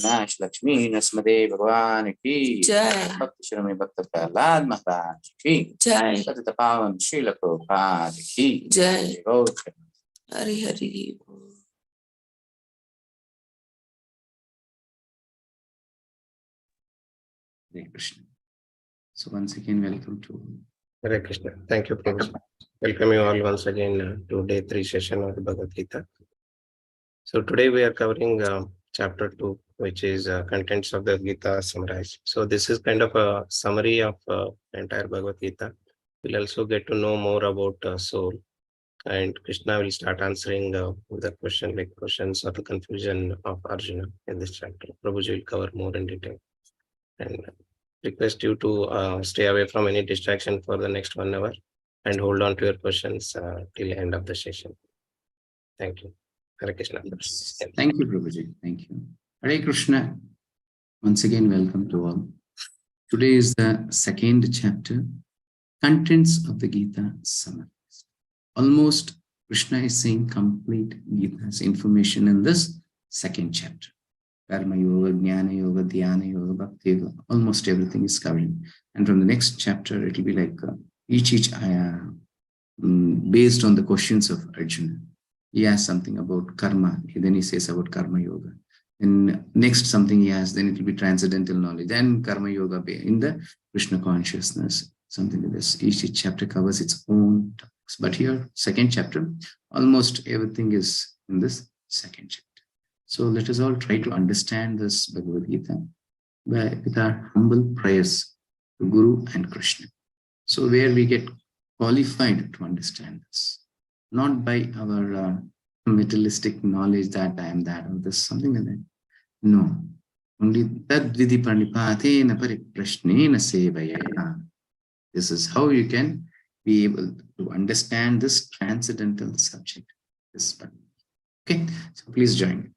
Nash Lakshmi Nasmade Bhagwan Ki Jai. Bhakti Shrami Bhakta Prahlad Maharaj Ki Jai. Patita Pavan Srila Prabhupada Ki Jai. Hari Hari. Hare Krishna. So once again, welcome to Hare Krishna. Thank you, Professor. Welcome you all once again to day 3 session of the Bhagavad Gita. So today we are covering chapter 2, which is contents of the Gita summarized. So this is kind of a summary of entire Bhagavad Gita. We'll also get to know more about soul, and Krishna will start answering the questions or the confusion of Arjuna in this chapter. Prabhuji will cover more in detail. And request you to stay away from any distraction for the next 1 hour and hold on to your questions till the end of the session. Thank you. Hare Krishna. Yes. Thank you, Prabhuji. Thank you. Hare Krishna. Once again, welcome to all. Today is the second chapter, contents of the Gita summarized. Almost Krishna is saying complete Gita's information in this second chapter. Karma Yoga, Jnana Yoga, Dhyana Yoga, Bhakti Yoga, almost everything is covering. And from the next chapter, it will be like each ayah based on the questions of Arjuna. He asks something about karma, then he says about Karma Yoga. And next something he asks, then it will be transcendental knowledge, then Karma Yoga in the Krishna consciousness, something like this. Each chapter covers its own topics. But here, second chapter, almost everything is in this second chapter. So let us all try to understand this Bhagavad Gita with our humble prayers to Guru and Krishna. So where we get qualified to understand this, not by our materialistic knowledge that I am that or this, something like that. No, only tad vidhi pranipatena pariprashnena sevaya. This is how you can be able to understand this transcendental subject. Okay, so please join me.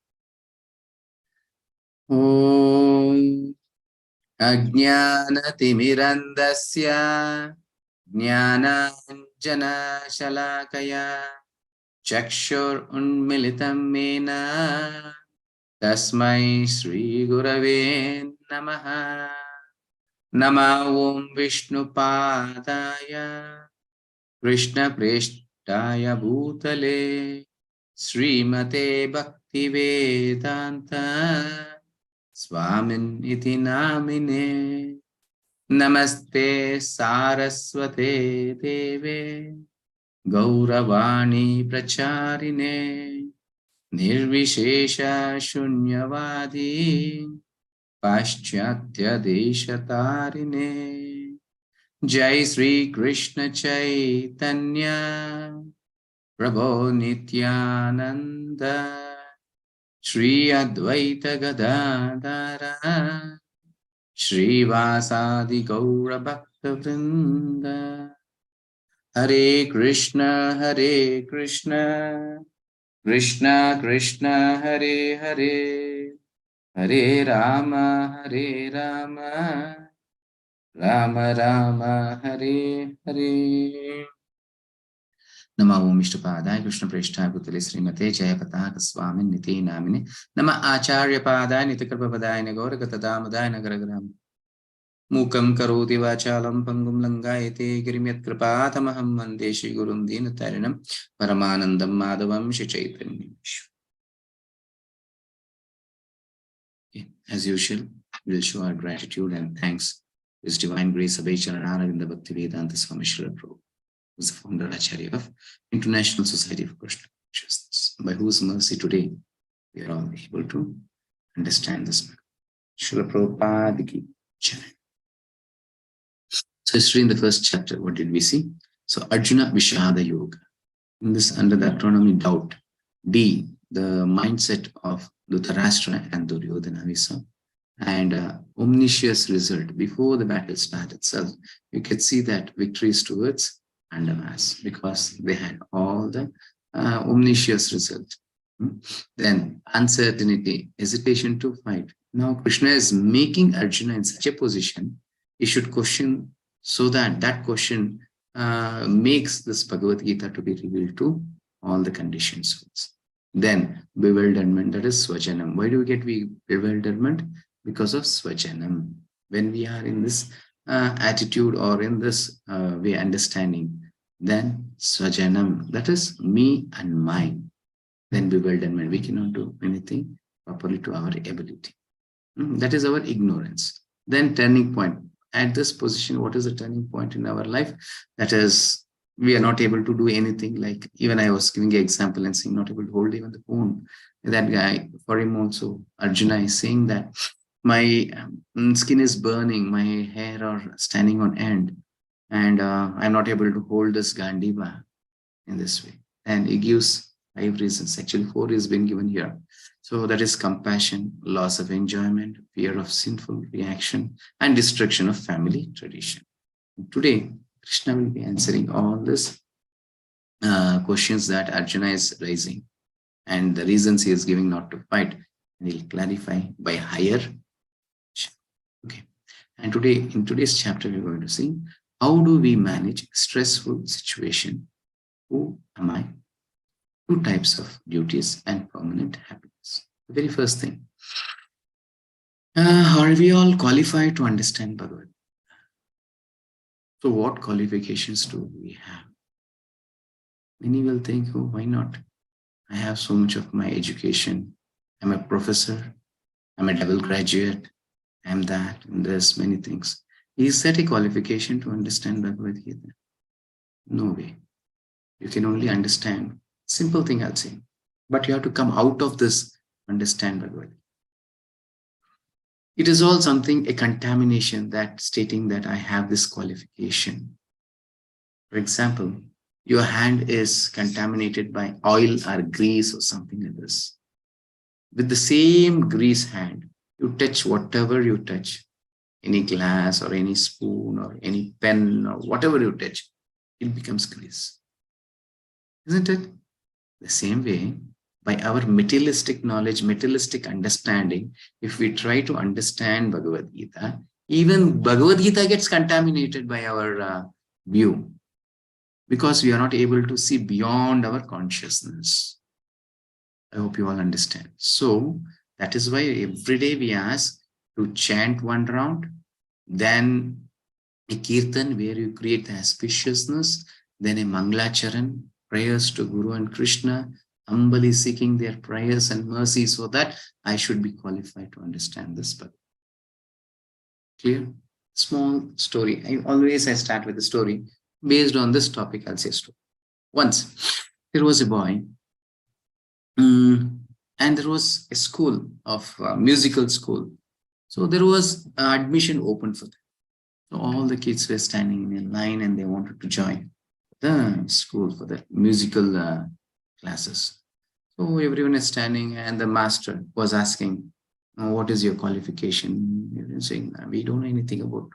Om Ajnanatimirandasya Jnananjana Shalakaya Chakshur Unmilitam Mena Tasmai Shri Gurave Namaha. Nama Om Vishnu Padaya Krishna Preshtaya Bhutale Srimate Bhakti Vedanta Swamin iti namine. Namaste Saraswate Deve Gauravani Pracharine Nirvishesha Shunyavadi Paschatya Deshatarine. Jai Sri Krishna Chaitanya Prabhu Nityananda Shri Advaita Gadadara Shri Vasadi Gaura Bhakta Vrinda. Hare Krishna, Krishna Krishna, Hare Hare, Hare Rama, Rama Rama, Hare Hare. Nama Om Ishtapadaya Krishna Preshtaya Bhutale Srimate Jayapataka Swamin Niti Namine Nama Acharya Padaya Nitakarpa Padaya Nagora Gatadamadaya Nagaragram Mukam Karoti Vachalam Pangum Langayate Girimyat Kripatamaham Vande Shri Gurum Dinatarinam Paramanandam Madhavam Shri Chaitanya. As usual, we will show our gratitude and thanks to His Divine Grace Abhay Charanaravinda Bhakti Vedanta Swami Srila Prabhupada, who is the founder Acharya of International Society for Krishna Consciousness, by whose mercy today we are all able to understand this. Srila Prabhupada ki Jai. So history in the first chapter, what did we see? So Arjuna Vishada Yoga. In this, under the acronym doubt, D, the mindset of Dhritarashtra and Duryodhana we saw, and omniscience result. Before the battle started itself, you could see that victory is towards Pandavas because they had all the omniscience result. Then uncertainty, hesitation to fight. Now Krishna is making Arjuna in such a position, he should question, so that that question makes this Bhagavad Gita to be revealed to all the conditioned souls. Then bewilderment, that is swajanam. Why do we get bewilderment? Because of swajanam. When we are in this attitude or in this way understanding, then swajanam, that is me and mine. Then bewilderment, we cannot do anything properly to our ability. That is our ignorance. Then turning point. At this position, what is the turning point in our life? That is, we are not able to do anything. Like even I was giving an example and saying not able to hold even the phone. That guy, for him also, Arjuna is saying that my skin is burning, my hair are standing on end, and I'm not able to hold this Gandiva in this way. And he gives 5 reasons. Actually, 4 is been given here. So that is compassion, loss of enjoyment, fear of sinful reaction, and destruction of family tradition. Today, Krishna will be answering all these questions that Arjuna is raising and the reasons he is giving not to fight. And he'll clarify by higher. Okay. And today, in today's chapter, we're going to see how do we manage stressful situation? Who am I? 2 types of duties and permanent happiness. The very first thing, are we all qualified to understand Bhagavad Gita? So what qualifications do we have? Many will think, oh, why not? I have so much of my education. I'm a professor. I'm a double graduate. I'm that, and there's many things. Is that a qualification to understand Bhagavad Gita? No way. You can only understand. Simple thing I'll say. But you have to come out of this, understand Bhagavad Gita. It is all something, a contamination that stating that I have this qualification. For example, your hand is contaminated by oil or grease or something like this. With the same grease hand, you touch whatever you touch, any glass or any spoon or any pen or whatever you touch, it becomes grease. Isn't it? The same way, by our materialistic knowledge, materialistic understanding, if we try to understand Bhagavad Gita, even Bhagavad Gita gets contaminated by our view because we are not able to see beyond our consciousness. I hope you all understand. So that is why every day we ask to chant 1 round, then a kirtan where you create the auspiciousness, then a Mangalacharan, prayers to Guru and Krishna, humbly seeking their prayers and mercy so that I should be qualified to understand this. But clear? Small story. I start with a story. Based on this topic, I'll say a story. Once, there was a boy, and there was a school of musical school. So there was admission open for them. So all the kids were standing in a line and they wanted to join the school for the musical classes. So everyone is standing and the master was asking, what is your qualification? You're saying, we don't know anything about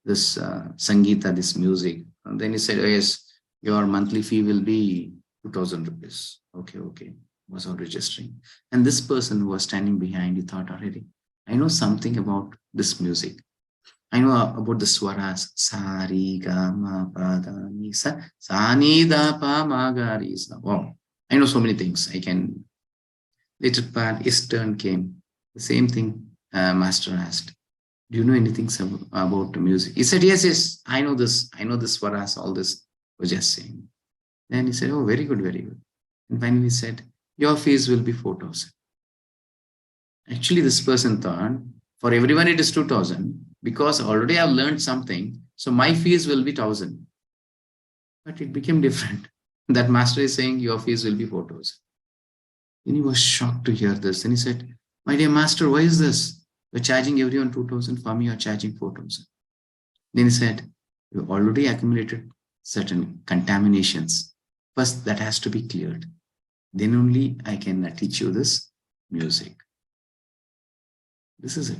this Sangeeta, this music. And then he said, oh, yes, your monthly fee will be 2,000 rupees. Okay. Was all registering. And this person who was standing behind, he thought already, I know something about this music. I know about the swaras. Sa, ri, ga, ma, pa, da, ni, sa. Sa, ni, da, pa, ma, ga, ri, sa. Wow. I know so many things. I can. Later part, his turn came. The same thing master asked. Do you know anything about the music? He said, yes. I know this. I know the swaras, all this. Was just saying. Then he said, oh, very good. And finally he said, your fees will be 4,000. Actually, this person thought, for everyone it is 2,000 because already I've learned something. So my fees will be 1,000. But it became different. That master is saying your fees will be 4,000. Then he was shocked to hear this. And he said, my dear master, why is this? You're charging everyone 2,000. For me, you're charging 4,000. Then he said, you already accumulated certain contaminations. First, that has to be cleared. Then only I can teach you this music. This is it.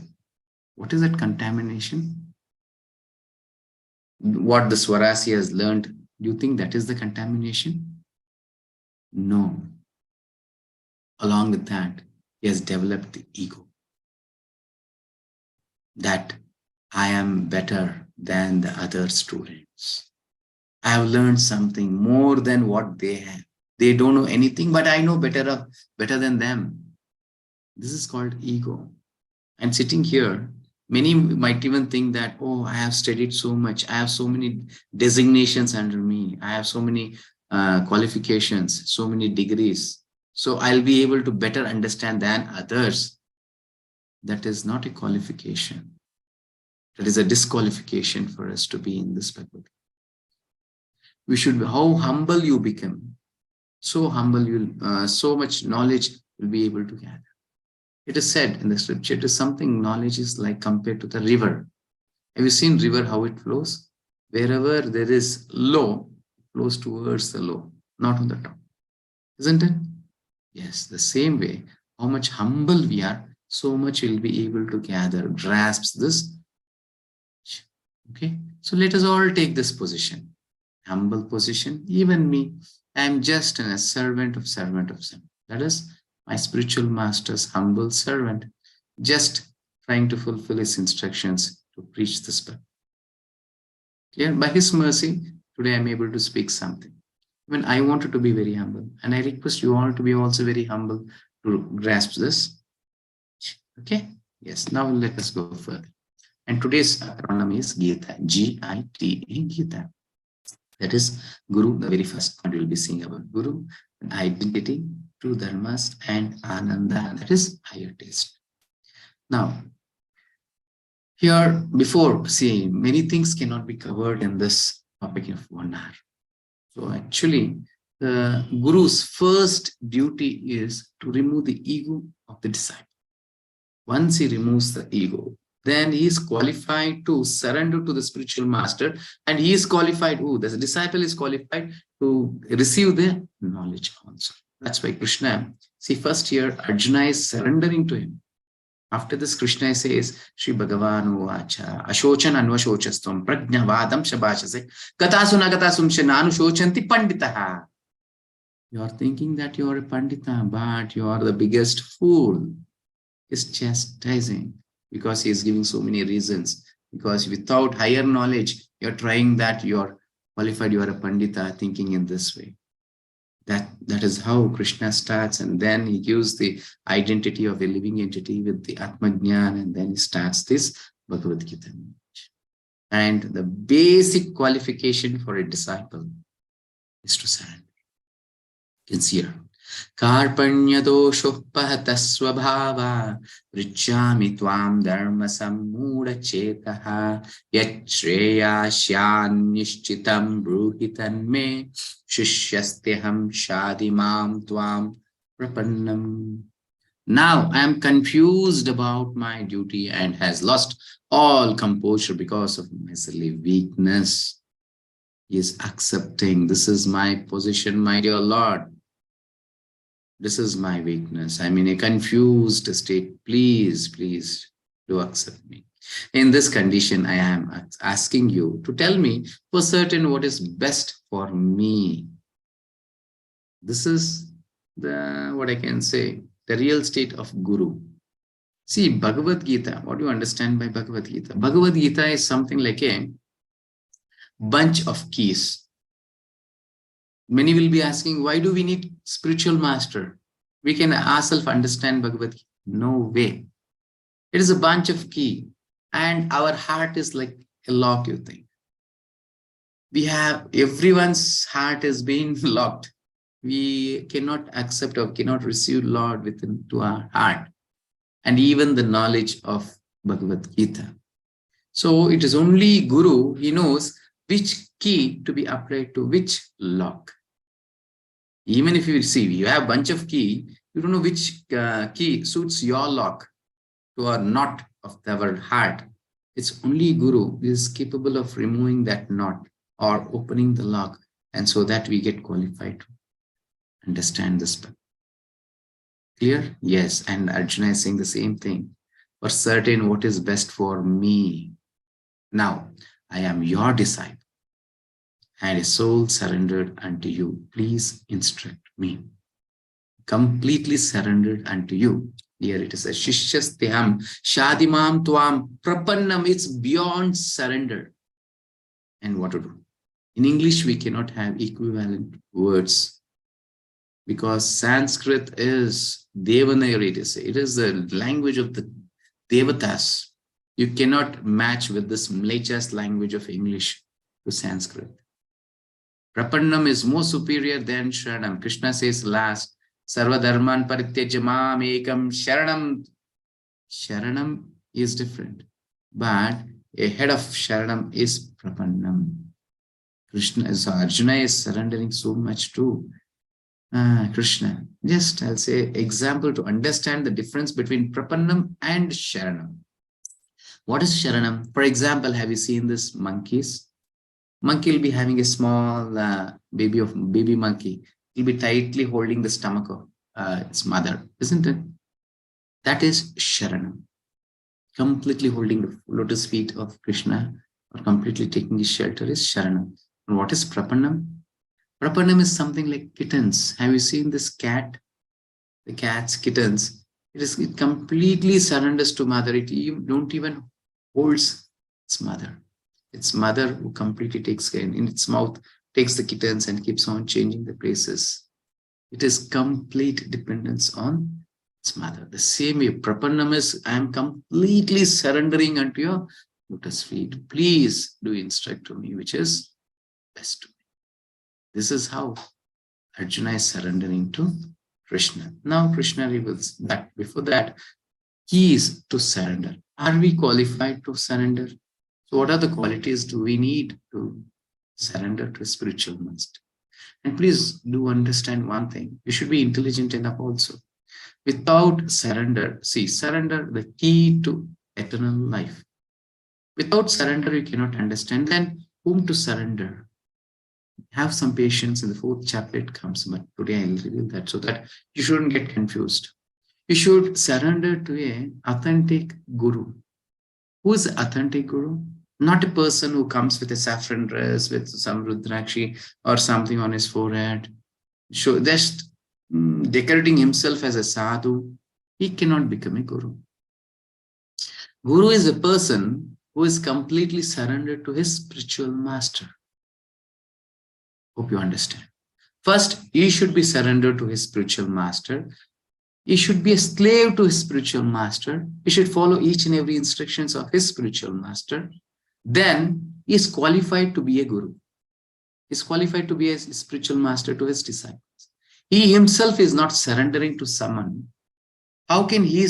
What is that contamination? What the Swarasi has learned, do you think that is the contamination? No. Along with that, he has developed the ego. That I am better than the other students. I have learned something more than what they have. They don't know anything, but I know better than them. This is called ego. I'm sitting here. Many might even think that, oh, I have studied so much. I have so many designations under me. I have so many qualifications, so many degrees. So I'll be able to better understand than others. That is not a qualification. That is a disqualification for us to be in this Bhagavad. We should be, how humble you become, so humble you'll, so much knowledge you'll be able to gather. It is said in the scripture, it is something knowledge is like compared to the river. Have you seen river, how it flows? Wherever there is low, it flows towards the low, not on the top. Isn't it? Yes, the same way, how much humble we are, so much we'll be able to gather, grasp this. Okay, so let us all take this position. Humble position, even me, I am just a servant of servant. That is my spiritual master's humble servant, just trying to fulfill his instructions to preach this book. Clear? By his mercy, today I'm able to speak something. When I wanted to be very humble, and I request you all to be also very humble to grasp this. Okay? Yes, now let us go further. And today's acronym is Gétä, G-I-T-A, Gétä. That is Guru, the very first point we'll be seeing about Guru, identity, true dharmas, and Ananda, that is higher taste. Now, here, before seeing, many things cannot be covered in this topic of 1 hour. So actually, the Guru's first duty is to remove the ego of the disciple. Once he removes the ego, then he is qualified to surrender to the spiritual master, and he is qualified, the disciple is qualified to receive the knowledge also. That's why Krishna, see, first here, Arjuna is surrendering to him. After this, Krishna says, Shri Bhagavan Uvacha, Ashochan Anvashochastam, Prajnavadam Shabashase, Katasunagatasum Shananu Shochanti Panditaha. You are thinking that you are a Pandita, but you are the biggest fool. Is chastising because he is giving so many reasons. Because without higher knowledge, you're trying that you are qualified, you are a Pandita, thinking in this way. That is how Krishna starts, and then he gives the identity of a living entity with the Atmajnana, and then he starts this Bhagavad Gita. And the basic qualification for a disciple is to surrender. You can see here. Karpanyadosho pahatasvabhava Richami tvam dharma sammuda chetaha Yachreya shyan bruhitan me Shishyasteham shadimam tvam prapannam. Now I am confused about my duty and has lost all composure because of miserly weakness. He is accepting, this is my position, my dear Lord. This is my weakness. I'm in a confused state. Please do accept me. In this condition, I am asking you to tell me for certain what is best for me. This is what I can say, the real state of Guru. See, Bhagavad Gita, what do you understand by Bhagavad Gita? Bhagavad Gita is something like a bunch of keys. Many will be asking, why do we need spiritual master? We can ourselves understand Bhagavad Gita. No way. It is a bunch of keys, and our heart is like a lock, you think. Everyone's heart is being locked. We cannot accept or cannot receive Lord within to our heart. And even the knowledge of Bhagavad Gita. So it is only Guru, he knows which key to be applied to which lock. Even if you see, you have a bunch of key, you don't know which key suits your lock to a knot of our heart. It's only Guru who is capable of removing that knot or opening the lock, and so that we get qualified to understand this book. Clear? Yes, and Arjuna is saying the same thing. For certain, what is best for me. Now, I am your disciple, and a soul surrendered unto you. Please instruct me. Completely surrendered unto you. Here it is a Shishyasteham Shadimam Tvam Prapannam. It's beyond surrender. And what to do? In English, we cannot have equivalent words. because Sanskrit is Devanagari, it is the language of the Devatas. You cannot match with this latest language of English to Sanskrit. Prapannam is more superior than Sharanam. Krishna says last, Sarva Dharman Parityajya Mam Ekam Sharanam. Sharanam is different, but a head of Sharanam is Prapannam. So Arjuna is surrendering so much to Krishna. Just I'll say example to understand the difference between Prapannam and Sharanam. What is Sharanam? For example, have you seen this monkeys? Monkey will be having a small baby monkey. He'll be tightly holding the stomach of its mother, isn't it? That is Sharanam. Completely holding the lotus feet of Krishna or completely taking his shelter is Sharanam. And what is Prapannam? Prapannam is something like kittens. Have you seen this cat? The cat's kittens. It completely surrenders to mother. It don't even holds its mother. Its mother who completely takes care in its mouth, takes the kittens and keeps on changing the places. It is complete dependence on its mother. The same way, Prapannam is, I am completely surrendering unto your lotus feet. Please do instruct to me, which is best to me. This is how Arjuna is surrendering to Krishna. Now Krishna reveals that before that, he is to surrender. Are we qualified to surrender? So what are the qualities do we need to surrender to a spiritual master? And please do understand one thing. You should be intelligent enough also. Without surrender, see, surrender, the key to eternal life. Without surrender, you cannot understand. Then whom to surrender? Have some patience. In the 4th chapter it comes, but today I'll reveal that so that you shouldn't get confused. You should surrender to an authentic guru. Who is the authentic guru? Not a person who comes with a saffron dress, with some rudrakshi or something on his forehead. So just decorating himself as a sadhu, he cannot become a guru. Guru is a person who is completely surrendered to his spiritual master. Hope you understand. First, he should be surrendered to his spiritual master. He should be a slave to his spiritual master. He should follow each and every instructions of his spiritual master. Then he is qualified to be a guru. He is qualified to be a spiritual master to his disciples. He himself is not surrendering to someone. How can he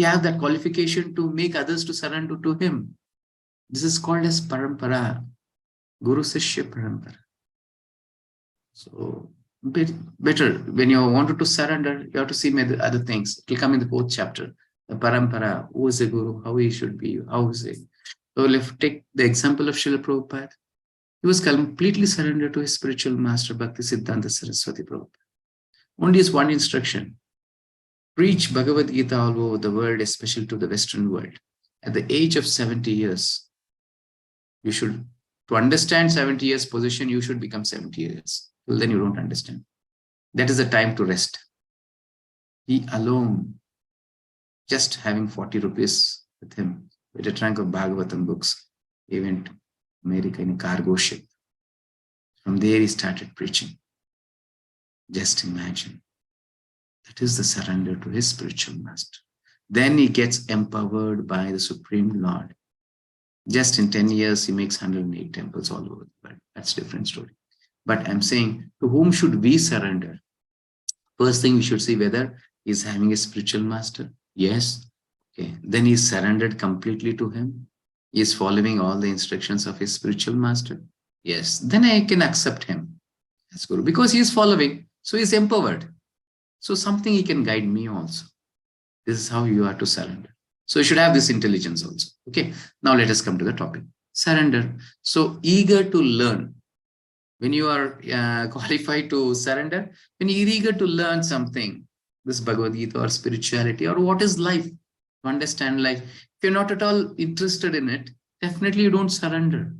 have that qualification to make others to surrender to him? This is called as parampara. Guru Sishya parampara. So better when you wanted to surrender, you have to see other things. It will come in the 4th chapter. The parampara, who is a guru, how he should be, how is it. So let's take the example of Srila Prabhupada. He was completely surrendered to his spiritual master, Bhakti Siddhanta Saraswati Prabhupada. Only is one instruction. Preach Bhagavad Gita all over the world, especially to the Western world. At the age of 70 years, you should, to understand 70 years position, you should become 70 years. Well, then you don't understand. That is the time to rest. He alone, just having 40 rupees with him, with a trunk of Bhagavatam books, he went to America in a cargo ship. From there he started preaching. Just imagine. That is the surrender to his spiritual master. Then he gets empowered by the Supreme Lord. Just in 10 years, he makes 108 temples all over the world. That's a different story. But I'm saying, to whom should we surrender? First thing we should see whether he's having a spiritual master. Yes. Okay. Then he's surrendered completely to him. He is following all the instructions of his spiritual master. Yes. Then I can accept him as guru because he is following. So he's empowered. So something he can guide me also. This is how you are to surrender. So you should have this intelligence also. Okay. Now let us come to the topic. Surrender. So eager to learn. When you are qualified to surrender, when you're eager to learn something, this Bhagavad Gita or spirituality or what is life, to understand life, if you're not at all interested in it, definitely you don't surrender.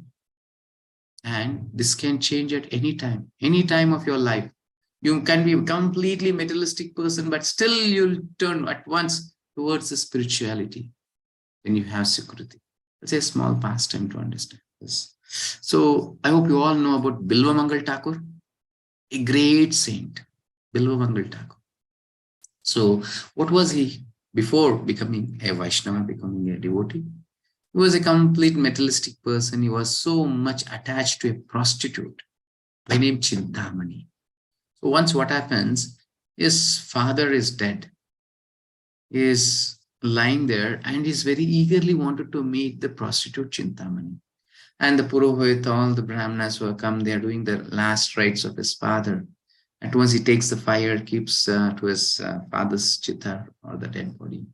And this can change at any time of your life. You can be a completely materialistic person, but still you'll turn at once towards the spirituality. Then you have security. It's a small pastime to understand this. So I hope you all know about Bilva Mangal Thakur, a great saint. Bilvamangal Thakur. So what was he before becoming a Vaishnava, becoming a devotee? He was a complete materialistic person. He was so much attached to a prostitute by name Chintamani. So once what happens, his father is dead, he is lying there, and he's very eagerly wanted to meet the prostitute Chintamani. And the Purohit, all the Brahmanas who have come, they are doing the last rites of his father. At once he takes the fire, keeps to his father's chitta or the dead body.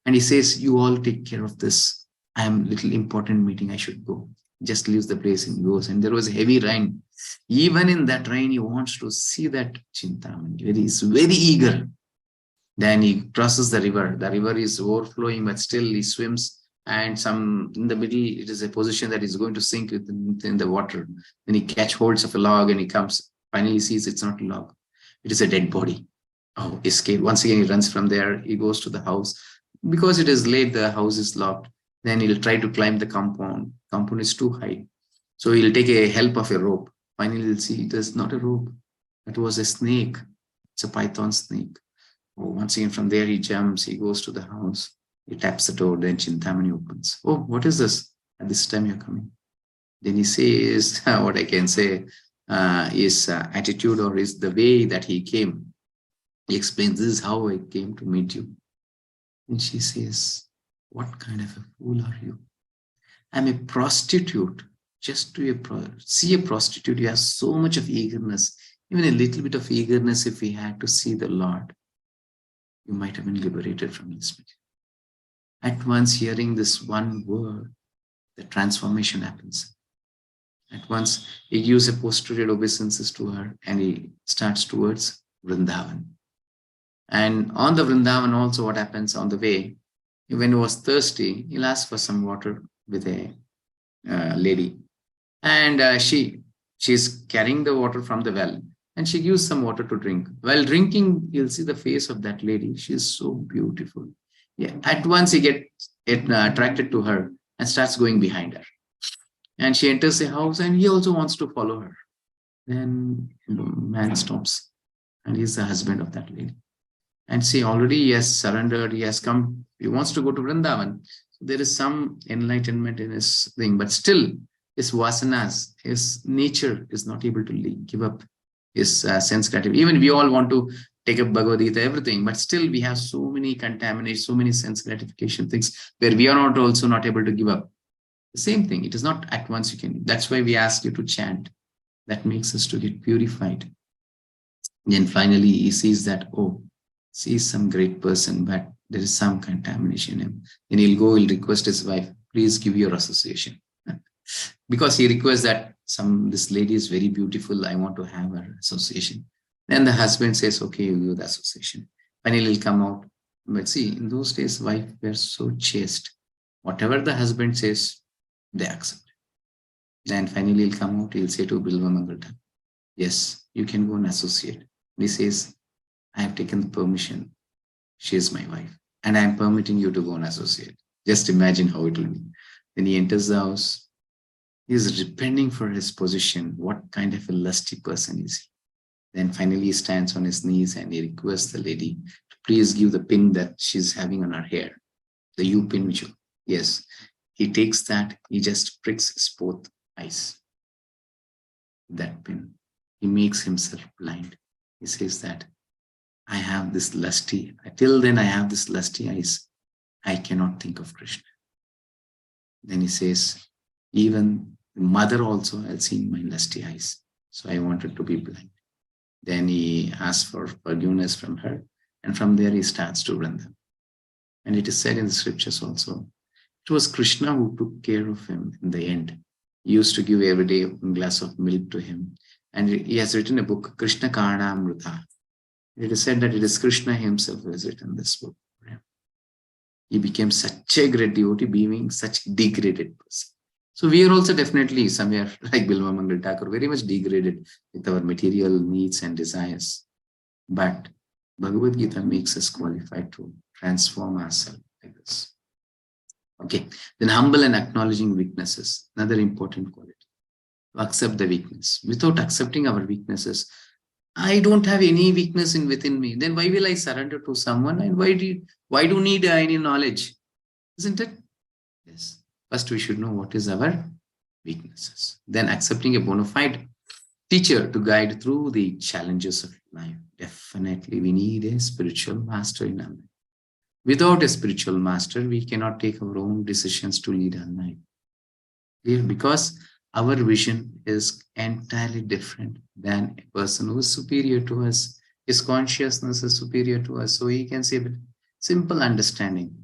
And he says, you all take care of this. I am little important meeting, I should go. Just leaves the place and goes. And there was a heavy rain. Even in that rain, he wants to see that Chintamani. He is very eager. Then he crosses the river. The river is overflowing, but still he swims. And in the middle, it is a position that is going to sink in the water. Then he catch holds of a log and he comes. Finally, he sees it's not a log. It is a dead body. Oh, escape. Once again, he runs from there. He goes to the house. Because it is late, the house is locked. Then he'll try to climb the compound. Compound is too high. So he'll take a help of a rope. Finally, he'll see it is not a rope. It was a snake. It's a python snake. Oh, once again, from there, he jumps. He goes to the house. He taps the door. Then Chintamani opens. Oh, what is this? At this time, you're coming. Then he says, what I can say, his attitude or is the way that he came. He explains, this is how I came to meet you. And she says, what kind of a fool are you? I'm a prostitute. Just to see a prostitute, you have so much of eagerness. Even a little bit of eagerness, if we had to see the Lord, you might have been liberated from this. At once hearing this one word, the transformation happens. At once, he gives a posterior obeisances to her and he starts towards Vrindavan. And on the Vrindavan also what happens on the way, when he was thirsty, he'll ask for some water with a lady. And she's carrying the water from the well and she gives some water to drink. While drinking, you'll see the face of that lady. She is so beautiful. Yeah. At once he gets attracted to her and starts going behind her. And she enters the house and he also wants to follow her. Then the man stops and he's the husband of that lady. And see, already he has surrendered, he has come, he wants to go to Vrindavan. There is some enlightenment in his thing, but still his vasanas, his nature is not able to give up his sense gratification. Even we all want to take up Bhagavad Gita, everything, but still we have so many contaminations, so many sense gratification things where we are not able to give up. The same thing, it is not at once you can. That's why we ask you to chant. That makes us to get purified. Then finally he sees that, oh, he is some great person, but there is some contamination in him. Then he'll request his wife, please give your association. Because he requests that this lady is very beautiful, I want to have her association. Then the husband says, okay, you give the association. Finally he'll come out. But see, in those days, wife were so chaste. Whatever the husband says, they accept. Then finally he'll come out, he'll say to Bilvamangal, yes, you can go and associate. And he says, I have taken the permission. She is my wife. And I am permitting you to go and associate. Just imagine how it will be. Then he enters the house. He is repenting for his position. What kind of a lusty person is he? Then finally he stands on his knees and he requests the lady to please give the pin that she's having on her hair. The U pin, yes. He takes that, he just pricks his both eyes. That pin. He makes himself blind. He says that, I have this lusty, till then I have this lusty eyes. I cannot think of Krishna. Then he says, even the mother also has seen my lusty eyes. So I wanted to be blind. Then he asks for forgiveness from her. And from there he starts to run them. And it is said in the scriptures also, it was Krishna who took care of him in the end. He used to give every day a glass of milk to him. And he has written a book, Krishna Karnamrita. It is said that it is Krishna himself who has written this book. He became such a great devotee, being such a degraded person. So we are also definitely somewhere like Bilvamangal Thakur, very much degraded with our material needs and desires. But Bhagavad Gita makes us qualified to transform ourselves like this. Okay, then humble and acknowledging weaknesses, another important quality. To accept the weakness. Without accepting our weaknesses, I don't have any weakness within me. Then why will I surrender to someone? And why do need any knowledge? Isn't it? Yes. First, we should know what is our weaknesses. Then accepting a bona fide teacher to guide through the challenges of life. Definitely, we need a spiritual master in our life. Without a spiritual master, we cannot take our own decisions to lead our life. Because our vision is entirely different than a person who is superior to us. His consciousness is superior to us. So he can say a simple understanding.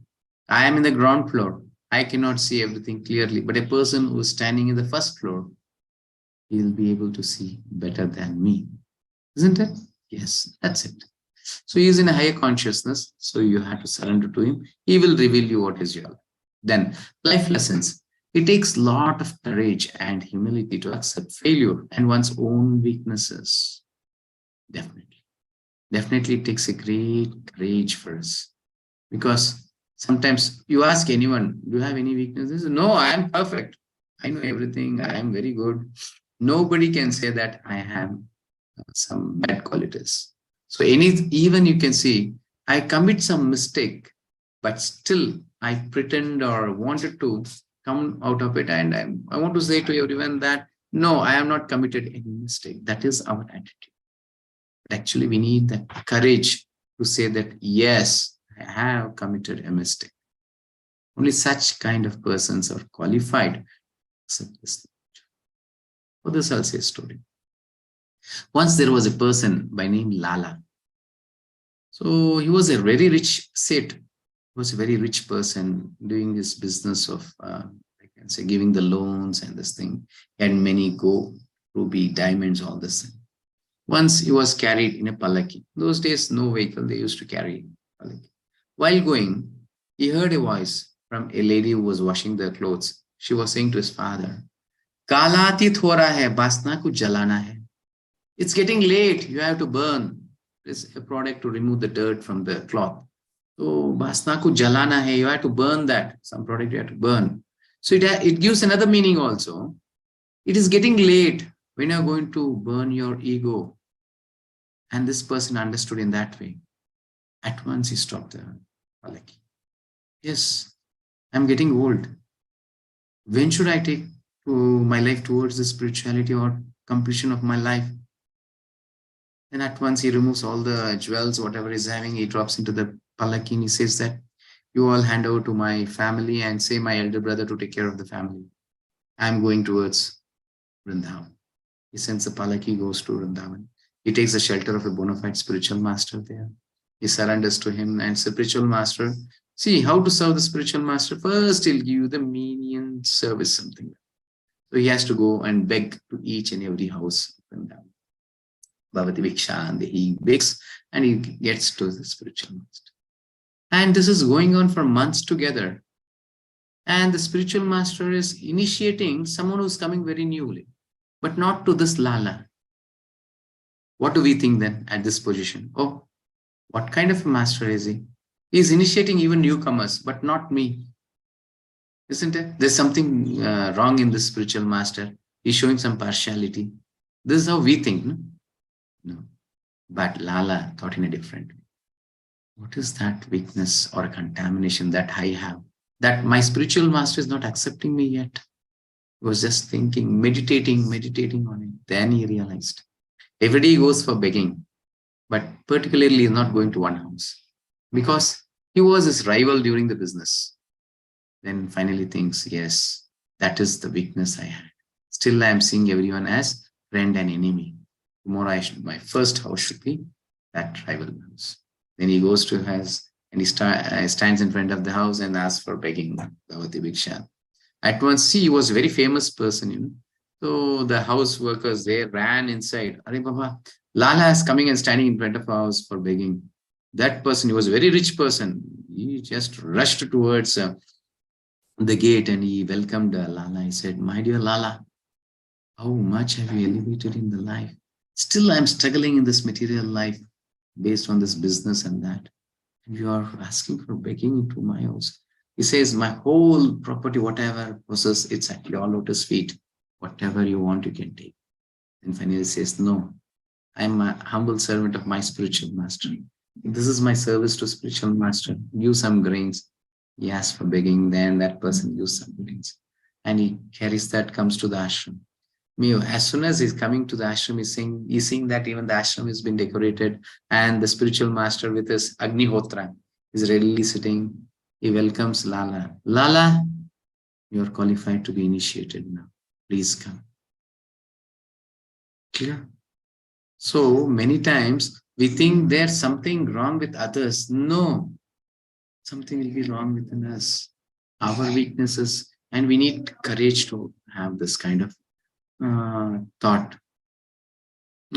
I am in the ground floor. I cannot see everything clearly. But a person who is standing in the first floor, he will be able to see better than me. Isn't it? Yes, that's it. So he is in a higher consciousness. So you have to surrender to him. He will reveal you what is your life. Then life lessons. It takes a lot of courage and humility to accept failure and one's own weaknesses. Definitely. Definitely it takes a great courage for us. Because sometimes you ask anyone, do you have any weaknesses? No, I am perfect. I know everything. I am very good. Nobody can say that I have some bad qualities. So even you can see, I commit some mistake, but still I pretend or wanted to come out of it. And I want to say to everyone that, no, I have not committed any mistake. That is our attitude. But actually, we need that courage to say that, yes, I have committed a mistake. Only such kind of persons are qualified to accept this. For this, I'll say a story. Once there was a person by name Lala. So he was a very rich Seth. He was a very rich person doing his business of, I can say, giving the loans and this thing. He had many gold, ruby, diamonds, all this thing. Once he was carried in a palaki. Those days, no vehicle, they used to carry palaki. While going, he heard a voice from a lady who was washing their clothes. She was saying to his father, "Kalatit ho raha hai, basna ko jalana hai." It's getting late, you have to burn. It's a product to remove the dirt from the cloth. So, basna ko jalana hai, you have to burn that. Some product you have to burn. So it gives another meaning also. It is getting late when you're going to burn your ego. And this person understood in that way. At once he stopped the palaki. Yes, I'm getting old. When should I take my life towards the spirituality or completion of my life? Then at once he removes all the jewels, whatever he's having, he drops into the palaki and he says that, you all hand over to my family and say my elder brother to take care of the family. I'm going towards Vrindavan. He sends the palaki, goes to Vrindavan. He takes the shelter of a bona fide spiritual master there. He surrenders to him and spiritual master. See how to serve the spiritual master. First, he'll give you the menial service, something. So he has to go and beg to each and every house. Bhavati Viksha, and he begs and he gets to the spiritual master. And this is going on for months together. And the spiritual master is initiating someone who's coming very newly, but not to this Lala. What do we think then at this position? Oh, what kind of a master is he? He's initiating even newcomers, but not me. Isn't it? There's something wrong in this spiritual master. He's showing some partiality. This is how we think, no? No. But Lala thought in a different way. What is that weakness or contamination that I have? That my spiritual master is not accepting me yet. He was just thinking, meditating on it. Then he realized. Every day he goes for begging, but particularly he's not going to one house because he was his rival during the business. Then finally thinks, yes, that is the weakness I had. Still, I am seeing everyone as friend and enemy. Tomorrow my first house should be that rival house. Then he goes to his and he stands in front of the house and asks for begging Bhavati Viksha. At once, he was a very famous person, you know. So the house workers, they ran inside. Are Baba, Lala is coming and standing in front of our house for begging. That person, he was a very rich person. He just rushed towards the gate and he welcomed Lala. He said, "My dear Lala, how much have you elevated in the life? Still, I'm struggling in this material life based on this business and that. And you are asking for begging into my house." He says, "My whole property, whatever possess, it's at your lotus feet. Whatever you want, you can take." And finally he says, "No, I am a humble servant of my spiritual master. This is my service to spiritual master. Give some grains. He asks for begging, then that person gives some grains. And he carries that, comes to the ashram. As soon as he's coming to the ashram, he's seeing that even the ashram has been decorated, and the spiritual master with his Agnihotra is readily sitting. He welcomes Lala. Lala, you are qualified to be initiated now. Please come. Clear? So many times we think there's something wrong with others. No, something will be wrong within us. Our weaknesses, and we need courage to have this kind of thought.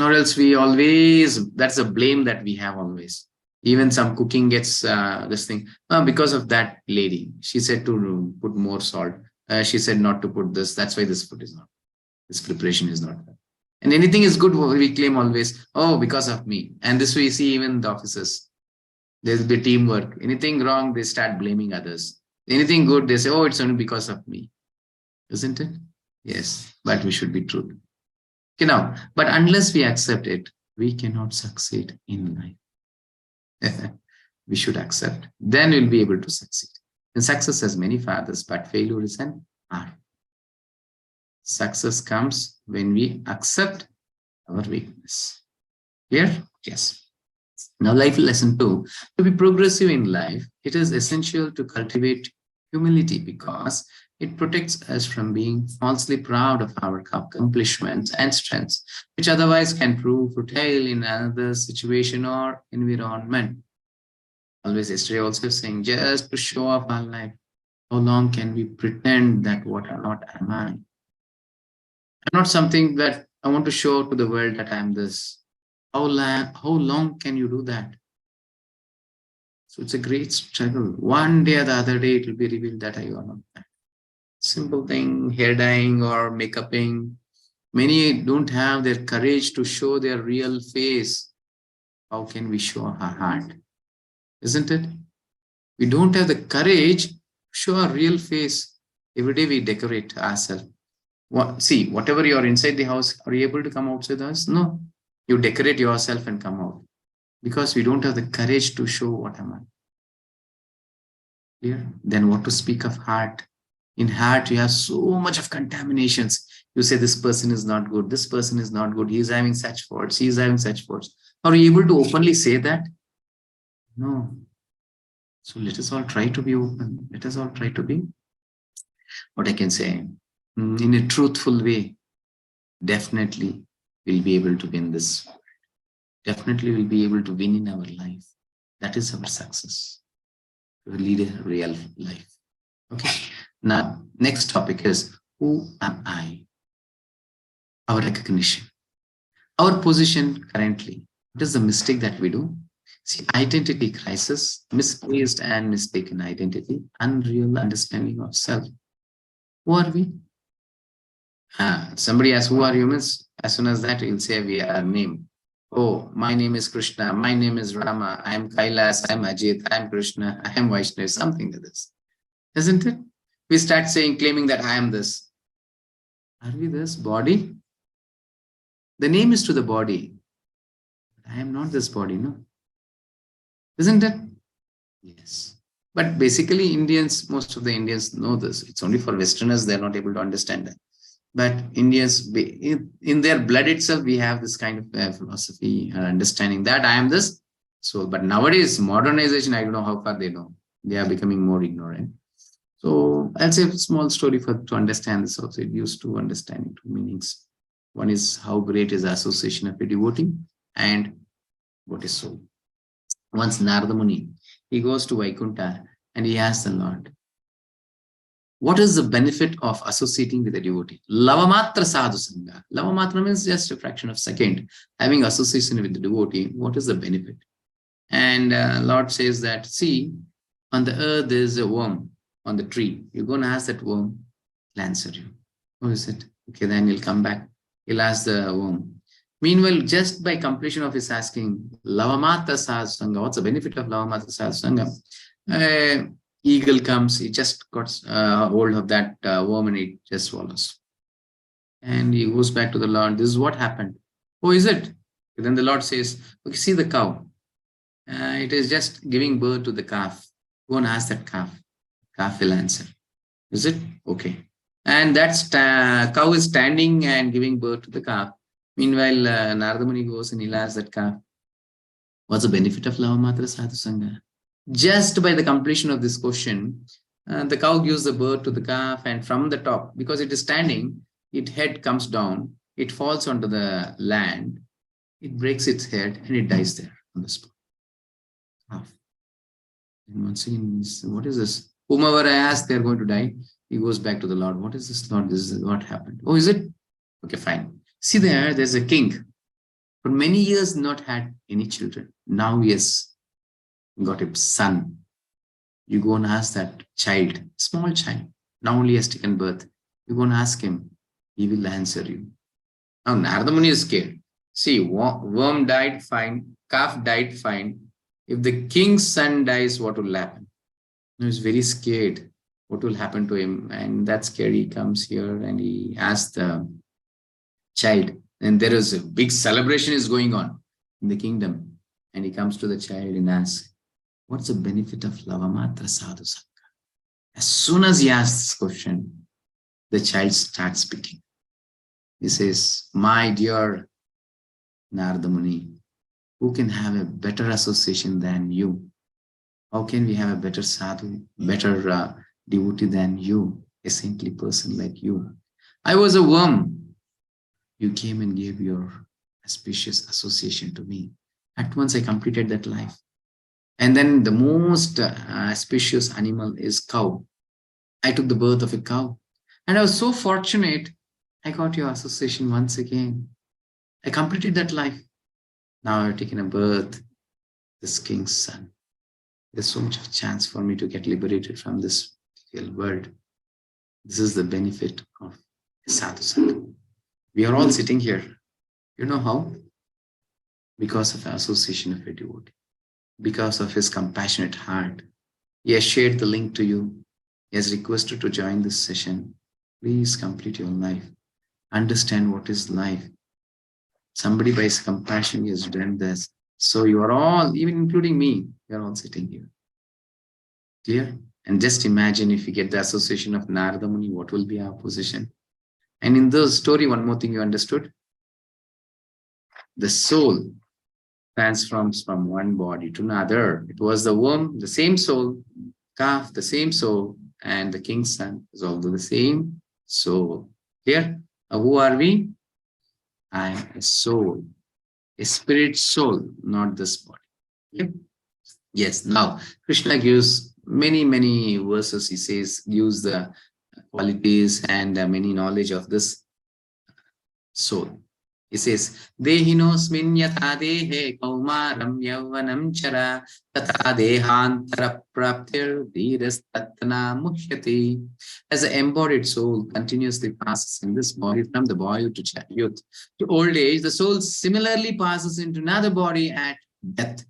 Or else we always, that's a blame that we have always. Even some cooking gets this thing, because of that lady. She said to put more salt. She said not to put this. That's why this food is not, this preparation is not good. And anything is good, we claim always, oh, because of me. And this we see even in the offices. There's the teamwork. Anything wrong, they start blaming others. Anything good, they say, oh, it's only because of me. Isn't it? Yes, but we should be true. Okay, now, but unless we accept it, we cannot succeed in life. We should accept. Then we'll be able to succeed. And success has many fathers, but failure is an art. Success comes when we accept our weakness. Here? Yes. Now, life lesson 2. To be progressive in life, it is essential to cultivate humility because it protects us from being falsely proud of our accomplishments and strengths, which otherwise can prove futile in another situation or environment. Always yesterday also saying, just to show off our life, how long can we pretend that what am I? I'm not something that I want to show to the world that I'm this. How long can you do that? So it's a great struggle. One day or the other day, it will be revealed that you are not that. Simple thing, hair dyeing or makeuping. Many don't have their courage to show their real face. How can we show our heart? Isn't it? We don't have the courage to show our real face. Every day we decorate ourselves. See, whatever you are inside the house, are you able to come outside the house? No. You decorate yourself and come out. Because we don't have the courage to show what am I. Clear? Then what to speak of heart? In heart, you have so much of contaminations. You say this person is not good. This person is not good. He is having such faults. He is having such faults. Are you able to openly say that? No. So let us all try to be open. Let us all try to be, what I can say, in a truthful way. Definitely we'll be able to win this. Definitely we'll be able to win in our life. That is our success. To lead a real life. Okay. Now, next topic is, who am I? Our recognition. Our position currently. What is the mistake that we do? See, identity crisis, misplaced and mistaken identity, unreal understanding of self. Who are we? Somebody asks, who are humans? As soon as that, you'll say we are a name. Oh, my name is Krishna. My name is Rama. I am Kailas. I am Ajit. I am Krishna. I am Vaishnav. Something like this. Isn't it? We start saying, claiming that I am this. Are we this body? The name is to the body. I am not this body, no? Isn't it? Yes. But basically, Indians, most of the Indians know this. It's only for Westerners, they're not able to understand that. But Indians, in their blood itself, we have this kind of philosophy, understanding that I am this. So, but nowadays, modernization, I don't know how far they know. They are becoming more ignorant. So I'll say a small story to understand this also. It used to understand two meanings. One is how great is the association of a devotee and what is soul. Once Narada Muni, he goes to Vaikuntha and he asks the Lord, what is the benefit of associating with a devotee? Lavamatra sadhu sangha. Lavamatra means just a fraction of a second. Having association with the devotee, what is the benefit? And Lord says that, see, on the earth there is a worm on the tree. You're going to ask that worm, he'll answer you. Who is it? Okay, then he'll come back. He'll ask the worm. Meanwhile, just by completion of his asking, Lavamatra sadhu sangha, what's the benefit of Lavamatra sadhu sangha? Eagle comes, he just got hold of that worm and he just swallows. And he goes back to the Lord. This is what happened. Oh, is it? Then the Lord says, okay, see the cow. It is just giving birth to the calf. Go and ask that calf. Calf will answer. Is it? Okay. And that cow is standing and giving birth to the calf. Meanwhile, Narada Muni goes and he'll ask that calf, what's the benefit of Lavamatra Sadhu Sangha? Just by the completion of this question, the cow gives the birth to the calf, and from the top, because it is standing, its head comes down, it falls onto the land, it breaks its head, and it dies there on the spot. Calf. And once again, what is this? Whomever I ask, they're going to die. He goes back to the Lord. What is this, Lord? This is what happened. Oh, is it? Okay, fine. See there's a king. For many years, not had any children. Now he has got a son. You go and ask that child, small child, now only has taken birth. You go and ask him, he will answer you. Now Narada Muni is scared. See, worm died, fine. Calf died, fine. If the king's son dies, what will happen? He's very scared. What will happen to him? And that scared, he comes here and he asks the child. And there is a big celebration is going on in the kingdom. And he comes to the child and asks, what's the benefit of Lavamatra Sadhu Sangha? As soon as he asks this question, the child starts speaking. He says, my dear Narada Muni, who can have a better association than you? How can we have a better sadhu, better devotee than you, a saintly person like you? I was a worm. You came and gave your auspicious association to me. At once I completed that life. And then the most auspicious animal is cow. I took the birth of a cow. And I was so fortunate, I got your association once again. I completed that life. Now I've taken a birth, this king's son. There's so much of chance for me to get liberated from this material world. This is the benefit of a sadhu sangha. We are all sitting here. You know how? Because of the association of a devotee. Because of his compassionate heart. He has shared the link to you. He has requested to join this session. Please complete your life. Understand what is life. Somebody by his compassion has done this. So you are all, even including me, you are all sitting here. Clear? And just imagine if you get the association of Narada Muni, what will be our position? And in the story, one more thing you understood. The soul transforms from one body to another. It was the worm, the same soul, calf, the same soul, and the king's son is also the same soul. Clear? Who are we? I am a soul, a spirit soul, not this body. Okay? Yes, now Krishna gives many verses. He says, gives the qualities and many knowledge of this soul. He says, Dehinosmin yatha dehe kaumaram yavvanam chara tata dehantara praptir dhirastatana muhyati. As an embodied soul continuously passes in this body from the boyhood to youth to old age, the soul similarly passes into another body at death.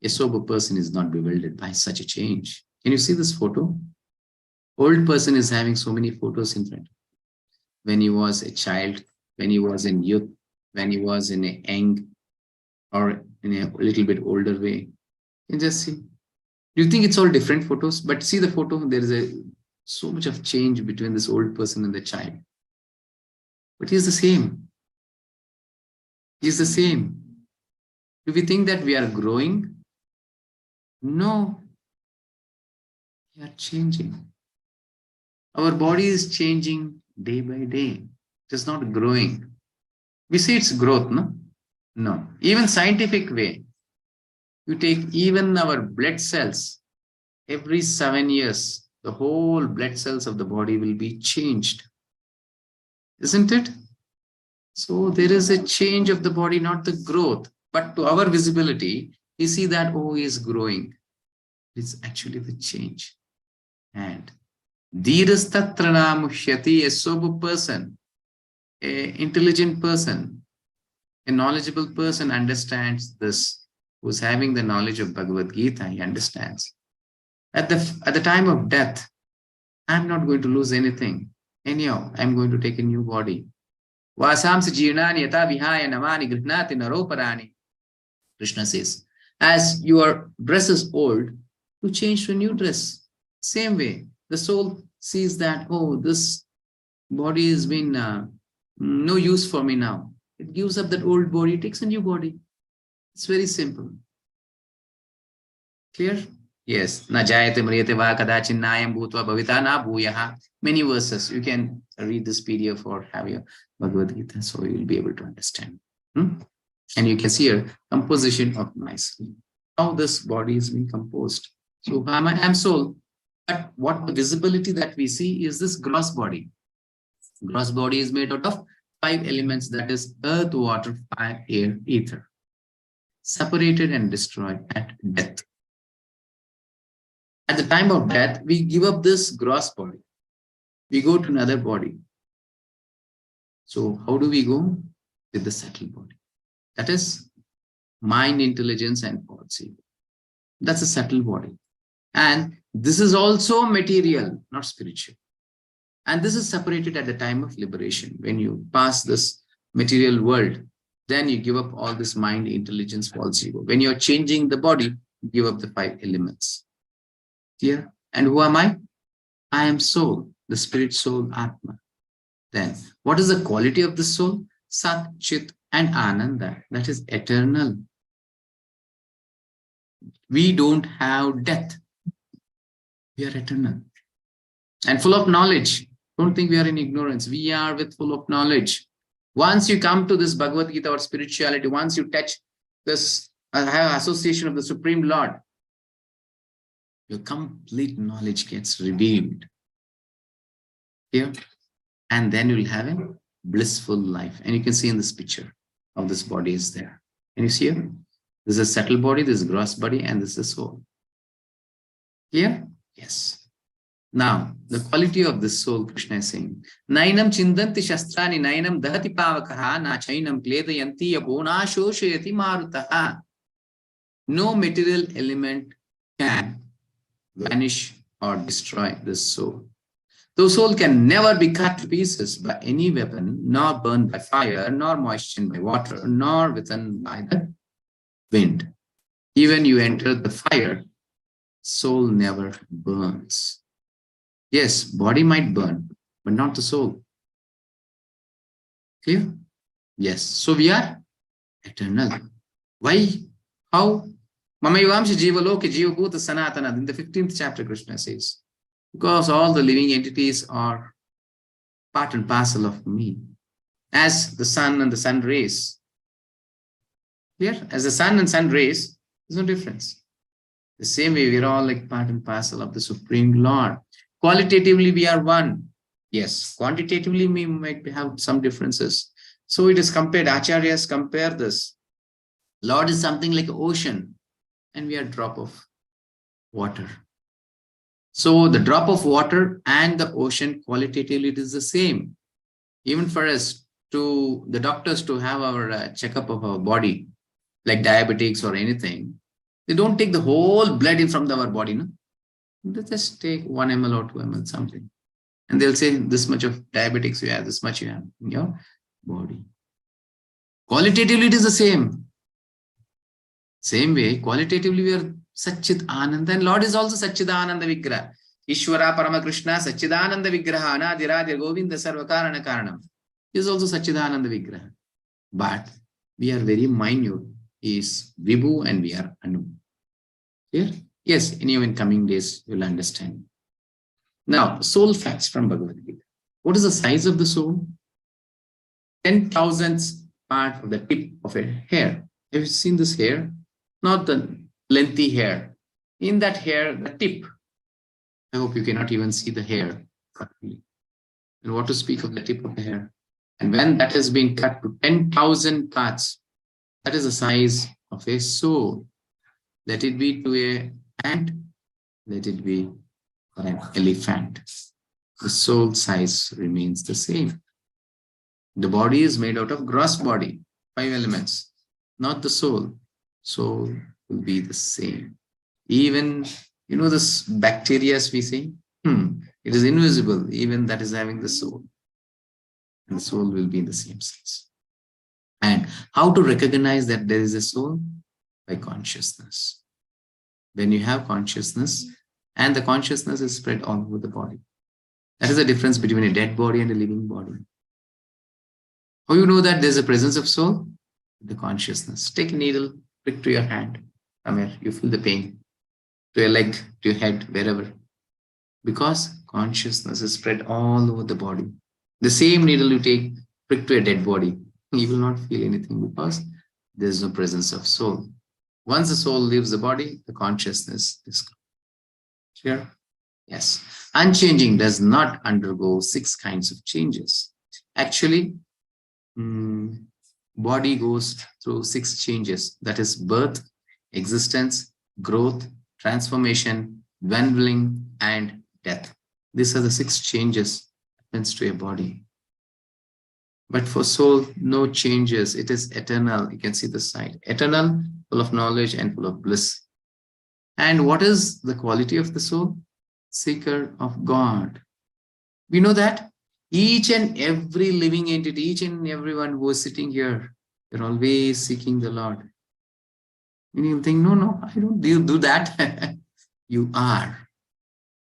A sober person is not bewildered by such a change. Can you see this photo? Old person is having so many photos in front. When he was a child, when he was in youth, when he was in a young or in a little bit older way. You just see. You think it's all different photos, but see the photo, there is so much of change between this old person and the child. But he's the same. He's the same. Do we think that we are growing? No. We are changing. Our body is changing day by day. It is not growing. We say it's growth, no? No. Even scientific way. You take even our blood cells. Every 7 years, the whole blood cells of the body will be changed. Isn't it? So there is a change of the body, not the growth. But to our visibility, we see that, oh, he is growing. It's actually the change. And Dhirastatrana Mushyati, a sober person, an intelligent person, a knowledgeable person understands this. Who's having the knowledge of Bhagavad Gita, he understands. At the time of death, I'm not going to lose anything. Anyhow, I'm going to take a new body. Vasamsa jirnani yata vihaya namani grihnati naroparani. Krishna says, as your dress is old, you change to a new dress. Same way, the soul sees that, oh, this body has been no use for me now. It gives up that old body, takes a new body. It's very simple. Clear? Yes. Na jayate mriyate va kadachin nayam bhutva bhavita na bhuyaha. Many verses. You can read this PDF or have your Bhagavad Gita, so you will be able to understand. And you can see here composition of myself. How this body is being composed. So I am soul. But what the visibility that we see is this gross body. Gross body is made out of 5 elements, that is earth, water, fire, air, ether. Separated and destroyed at death. At the time of death, we give up this gross body. We go to another body. So how do we go? With the subtle body. That is mind, intelligence, and false ego. That's a subtle body. And this is also material, not spiritual. And this is separated at the time of liberation. When you pass this material world, then you give up all this mind, intelligence, false ego. When you're changing the body, you give up the 5 elements. Clear? And who am I? I am soul, the spirit soul, Atma. Then, what is the quality of the soul? Sat, Chit, and Ananda. That is eternal. We don't have death. We are eternal. And full of knowledge. Don't think we are in ignorance. We are with full of knowledge. Once you come to this Bhagavad Gita or spirituality, once you touch this, have association of the Supreme Lord, your complete knowledge gets revealed. Here. And then you will have a blissful life. And you can see in this picture of this body is there. Can you see here? This is a subtle body, this is a gross body, and this is soul. Clear? Yes. Now, the quality of this soul, Krishna is saying, Nainam chindanti shastrani nainam dahati pavakaha na chainam kledayanti yapona shoshayati marutaha. No material element can vanish or destroy this soul. The soul can never be cut to pieces by any weapon, nor burned by fire, nor moistened by water, nor within by the wind. Even you enter the fire, soul never burns. Yes, body might burn, but not the soul. Clear? Yes. So we are eternal. Why? How? Mamayvamsha jivaloke jivabhuta sanatana. In the 15th chapter, Krishna says, because all the living entities are part and parcel of me. As the sun and the sun rays. Clear? As the sun and sun rays, there's no difference. The same way, we're all like part and parcel of the Supreme Lord. Qualitatively, we are one. Yes. Quantitatively, we might have some differences. So it is compared. Acharyas compare this. Lord is something like an ocean, and we are a drop of water. So the drop of water and the ocean, qualitatively, it is the same. Even for us, to the doctors to have our checkup of our body, like diabetics or anything, they don't take the whole blood in from our body. No? They just take 1 ml or 2 ml something. And they'll say this much of diabetics you have, this much you have in your body. Qualitatively, it is the same. Same way, qualitatively, we are Satchit Ananda. And Lord is also Satchit Ananda Vigraha. Ishvara Parama Krishna Satchidananda Vigraha Anadiradir Govinda Sarvakarana Karanam. He is also Satchidananda Vigraha. But we are very minute. He is Vibhu and we are Anu. Here? Yes, in coming days you will understand. Now, soul facts from Bhagavad Gita. What is the size of the soul? 10,000th part of the tip of a hair. Have you seen this hair? Not the lengthy hair. In that hair, the tip. I hope you cannot even see the hair properly. And what to speak of the tip of the hair? And when that has been cut to 10,000 parts, that is the size of a soul. Let it be to an ant, let it be for an elephant. The soul size remains the same. The body is made out of gross body, 5 elements, not the soul. Soul will be the same. Even, this bacteria we see, it is invisible, even that is having the soul. and the soul will be in the same sense. And how to recognize that there is a soul? By consciousness. When you have consciousness, and the consciousness is spread all over the body. That is the difference between a dead body and a living body. How you know that there's a presence of soul? The consciousness. Take a needle, prick to your hand. Somewhere you feel the pain. To your leg, to your head, wherever. Because consciousness is spread all over the body. The same needle you take, prick to a dead body, you will not feel anything because there is no presence of soul. Once the soul leaves the body, the consciousness is gone. Clear? Yes. Unchanging does not undergo 6 kinds of changes. Actually, body goes through 6 changes. That is birth, existence, growth, transformation, dwindling, and death. These are the 6 changes happens to a body. But for soul, no changes. It is eternal. You can see the side. Eternal, full of knowledge and full of bliss. And what is the quality of the soul? Seeker of God. We know that each and every living entity, each and everyone who is sitting here, they're always seeking the Lord. And you think, no, I don't do that. You are,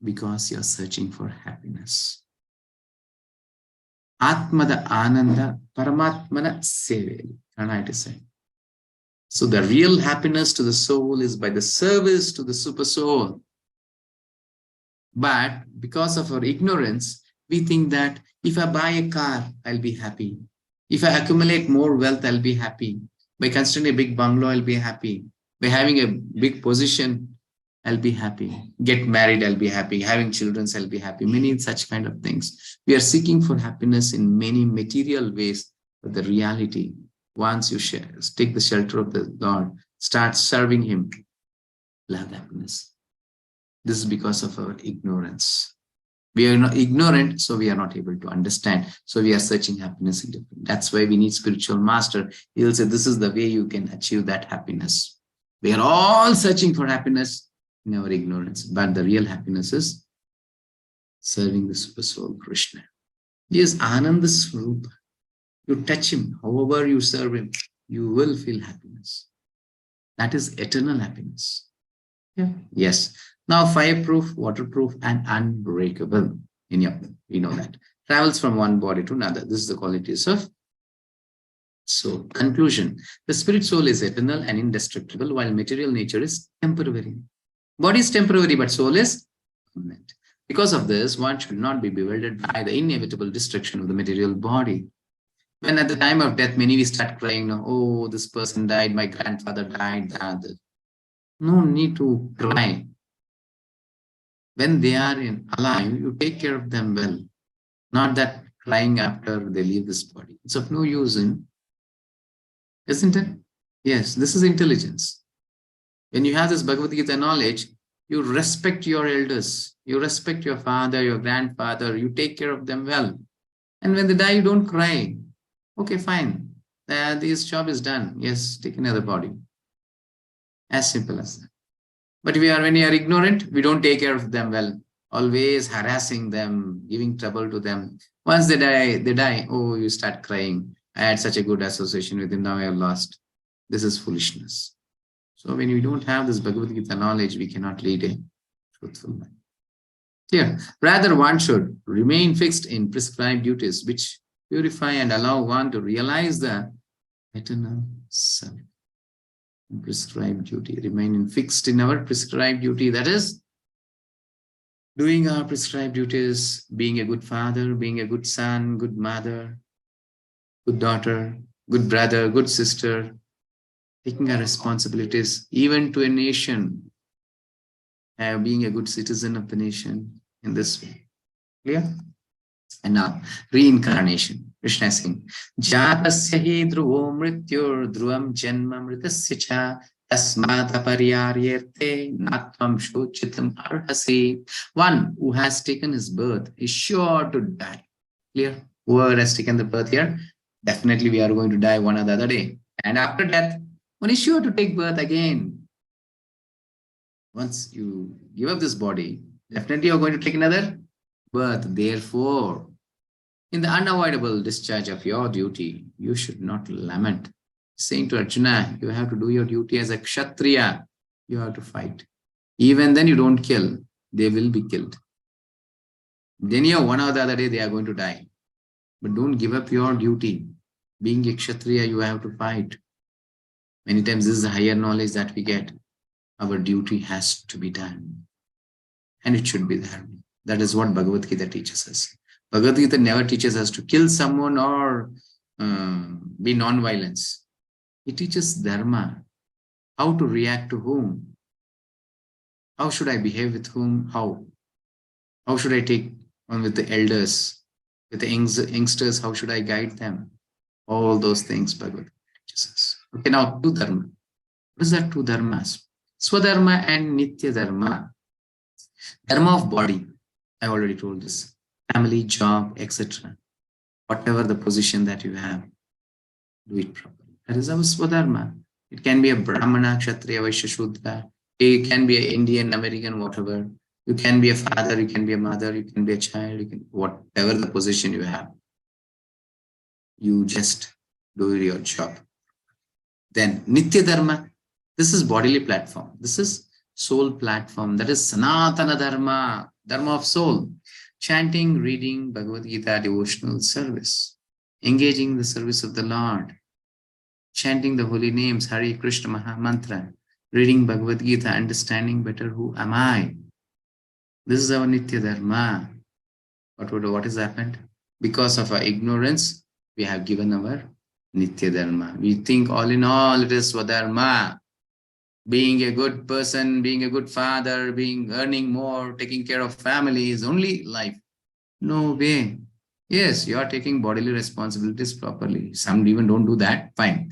because you're searching for happiness. Atmada Ananda Paramatmana Seveli. It is saying. So the real happiness to the soul is by the service to the super soul. But because of our ignorance, we think that if I buy a car, I'll be happy. If I accumulate more wealth, I'll be happy. By constructing a big bungalow, I'll be happy. By having a big position, I'll be happy. Get married, I'll be happy. Having children, I'll be happy. Many such kind of things. We are seeking for happiness in many material ways, but the reality, once you take the shelter of the Lord, start serving Him, you'll have happiness. This is because of our ignorance. We are not ignorant, so we are not able to understand. So we are searching happiness in different. That's why we need spiritual master. He will say, this is the way you can achieve that happiness. We are all searching for happiness in our ignorance, but the real happiness is serving the super soul Krishna. He is Ananda Swarupa. You touch him, however you serve him, you will feel happiness. That is eternal happiness. Yeah. Yes. Now, fireproof, waterproof, and unbreakable. We know that. Travels from one body to another. This is the qualities of soul. Conclusion. The spirit soul is eternal and indestructible, while material nature is temporary. Body is temporary, but soul is permanent. Because of this, one should not be bewildered by the inevitable destruction of the material body. When at the time of death, many we start crying, oh, this person died, my grandfather died, that. No need to cry. When they are alive, you take care of them well. Not that crying after they leave this body. It's of no use, isn't it? Yes, this is intelligence. When you have this Bhagavad Gita knowledge, you respect your elders. You respect your father, your grandfather. You take care of them well. And when they die, you don't cry. Okay, fine. This job is done. Yes, take another body. As simple as that. But when you are ignorant, we don't take care of them well. Always harassing them, giving trouble to them. Once they die, oh, you start crying. I had such a good association with him, now I have lost. This is foolishness. So when we don't have this Bhagavad Gita knowledge, we cannot lead a truthful life. Here, rather one should remain fixed in prescribed duties, which purify and allow one to realize the eternal self. Prescribed duty, remaining fixed in our prescribed duty, that is doing our prescribed duties, being a good father, being a good son, good mother, good daughter, good brother, good sister, taking our responsibilities even to a nation, being a good citizen of the nation in this way. Clear? And now, reincarnation. Krishna is saying, Jatasya hi dhruvo mrityur dhruvam janma mritasya cha tasmata pariyaryerte natvam shochitam arhasi. One who has taken his birth is sure to die. Clear? Whoever has taken the birth here, definitely we are going to die one or the other day. And after death, one is sure to take birth again. Once you give up this body, definitely you're going to take another birth. Therefore, In the unavoidable discharge of your duty, you should not lament. Saying to Arjuna, you have to do your duty as a Kshatriya. You have to fight. Even then you don't kill, they will be killed. Then one or the other day they are going to die. But don't give up your duty. Being a Kshatriya, you have to fight. Many times this is the higher knowledge that we get. Our duty has to be done. And it should be there. That is what Bhagavad Gita teaches us. Bhagavad Gita never teaches us to kill someone or be non-violence. It teaches dharma, how to react to whom, how should I behave with whom, how should I take on with the elders, with the youngsters, how should I guide them? All those things Bhagavad Gita teaches us. Okay, now two dharma. What is that two dharmas? Swadharma and Nitya dharma. Dharma of body, I already told this. Family, job, etc. Whatever the position that you have, do it properly. That is our Swadharma. It can be a Brahmana, Kshatriya, Vaishya, Shudra. It can be an Indian, American, whatever. You can be a father, you can be a mother, you can be a child, you can whatever the position you have. You just do your job. Then Nitya Dharma. This is bodily platform. This is soul platform. That is Sanatana Dharma, Dharma of soul. Chanting, reading Bhagavad Gita, devotional service. Engaging in the service of the Lord. Chanting the holy names, Hare Krishna Maha Mantra. Reading Bhagavad Gita, understanding better who am I. This is our Nitya Dharma. What has happened? Because of our ignorance, we have given our Nitya Dharma. We think all in all it is Swadharma. Being a good person, being a good father, earning more, taking care of family is only life. No way. Yes, you are taking bodily responsibilities properly. Some even don't do that. Fine.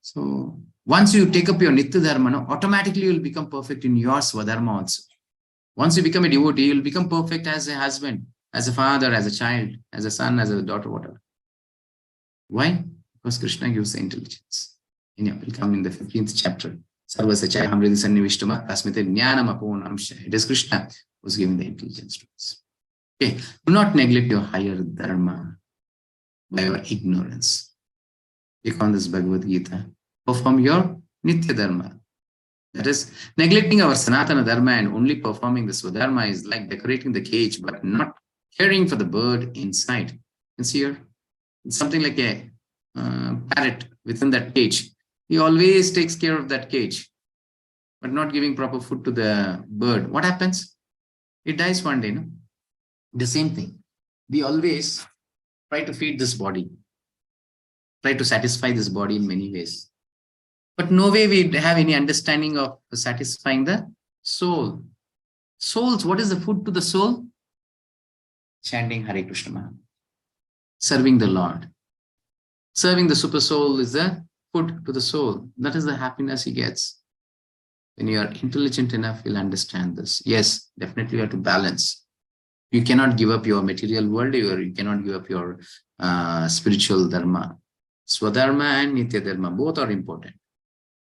So once you take up your Nitya Dharma, automatically you will become perfect in your Swadharma also. Once you become a devotee, you will become perfect as a husband, as a father, as a child, as a son, as a daughter, whatever. Why? Because Krishna gives the intelligence. It will come in the 15th chapter. It is Krishna who's giving the intelligence to us. Okay. Do not neglect your higher dharma by your ignorance. Take on this Bhagavad Gita. Perform your Nitya Dharma. That is, neglecting our Sanatana Dharma and only performing the Swadharma is like decorating the cage but not caring for the bird inside. You can see here, it's something like a parrot within that cage. He always takes care of that cage, but not giving proper food to the bird. What happens? It dies one day, no? The same thing. We always try to feed this body, try to satisfy this body in many ways. But no way we have any understanding of satisfying the soul. Souls, what is the food to the soul? Chanting Hare Krishna Maha. Serving the Lord. Serving the super soul is the food to the soul. That is the happiness he gets. When you are intelligent enough, you'll understand this. Yes, definitely you have to balance. You cannot give up your material world, or you cannot give up your spiritual dharma. Swadharma and Nitya Dharma, both are important.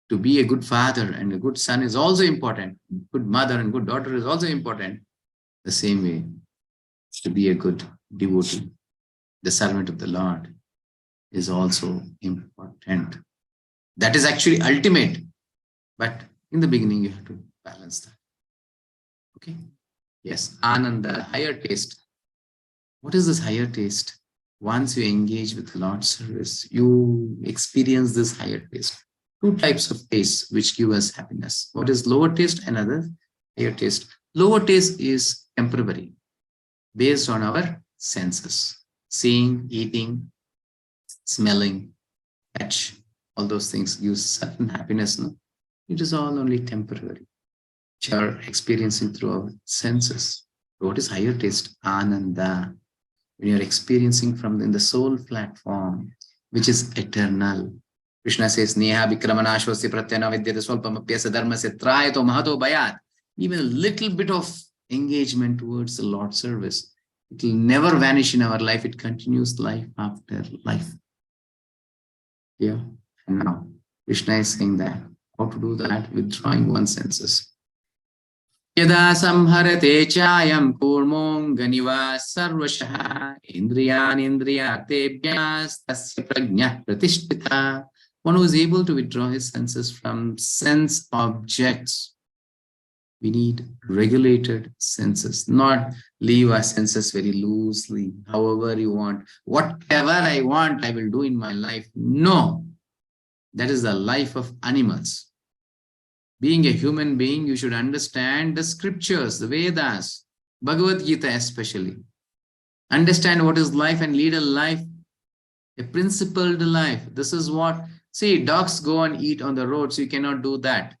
To be a good father and a good son is also important. Good mother and good daughter is also important. The same way, to be a good devotee, the servant of the Lord, is also important. That is actually ultimate. But in the beginning, you have to balance that. Okay? Yes, Ananda, higher taste. What is this higher taste? Once you engage with the Lord's service, you experience this higher taste. Two types of tastes which give us happiness. What is lower taste? Another higher taste. Lower taste is temporary, based on our senses. Seeing, eating, smelling, touch, all those things give certain happiness. No? It is all only temporary, which are experiencing through our senses. What is higher taste? Ananda. When you are experiencing from in the soul platform, which is eternal. Krishna says, Neha Vikramanashvasya Pratyana Vidyata Swalpamapyasa Dharmasya Trayato Mahato Bayat. Even a little bit of engagement towards the Lord's service, it will never vanish in our life. It continues life after life. Yeah. And now Krishna is saying that how to do that? Withdrawing one's senses. Yada samharate chayam kurmom ganiva sarvashah indriyan indriyatebhyas tasya prajna pratishtita. One who is able to withdraw his senses from sense objects. We need regulated senses, not leave our senses very loosely, however you want. Whatever I want, I will do in my life. No, that is the life of animals. Being a human being, you should understand the scriptures, the Vedas, Bhagavad Gita especially. Understand what is life and lead a life, a principled life. This is what, see, dogs go and eat on the road, so you cannot do that.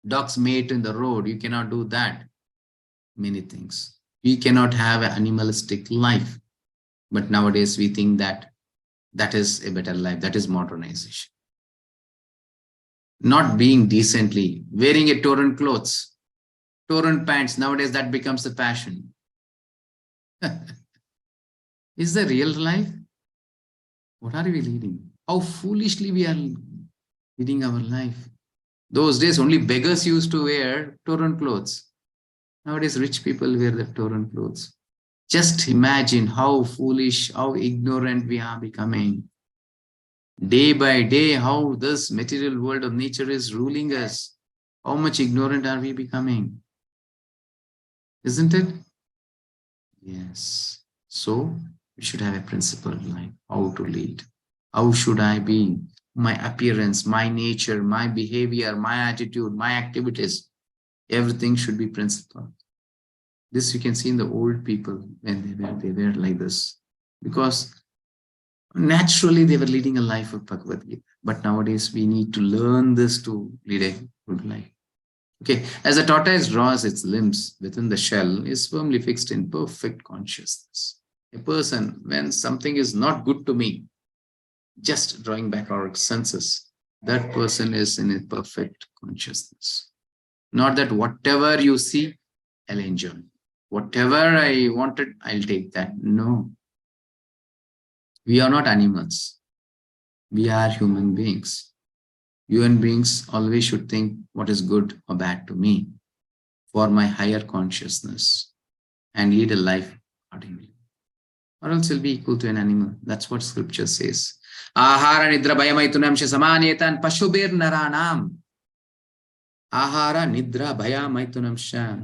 Dogs mate in the road, you cannot do that. Many things. We cannot have an animalistic life. But nowadays we think that that is a better life. That is modernization. Not being decently, wearing a torn clothes, torn pants. Nowadays that becomes a fashion. Is the real life? What are we leading? How foolishly we are leading our life. Those days only beggars used to wear torn clothes. Nowadays rich people wear the torn clothes. Just imagine how foolish, how ignorant we are becoming. Day by day, how this material world of nature is ruling us. How much ignorant are we becoming? Isn't it? Yes. So we should have a principled life. How to lead? How should I be? My appearance, my nature, my behavior, my attitude, my activities. Everything should be principled. This you can see in the old people when they were like this. Because naturally they were leading a life of Bhagavad Gita. But nowadays we need to learn this to lead a good life. Okay, as a tortoise draws its limbs within the shell, is firmly fixed in perfect consciousness. A person, when something is not good to me, just drawing back our senses, that person is in a perfect consciousness. Not that whatever you see, I'll enjoy. Whatever I wanted, I'll take that. No. We are not animals. We are human beings. Human beings always should think what is good or bad to me for my higher consciousness and lead a life accordingly. Or else you'll be equal to an animal. That's what scripture says. Ahara nidra bhayamaitunam samanetan pashubir naranam. Ahara nidra bhayamaitunam sha.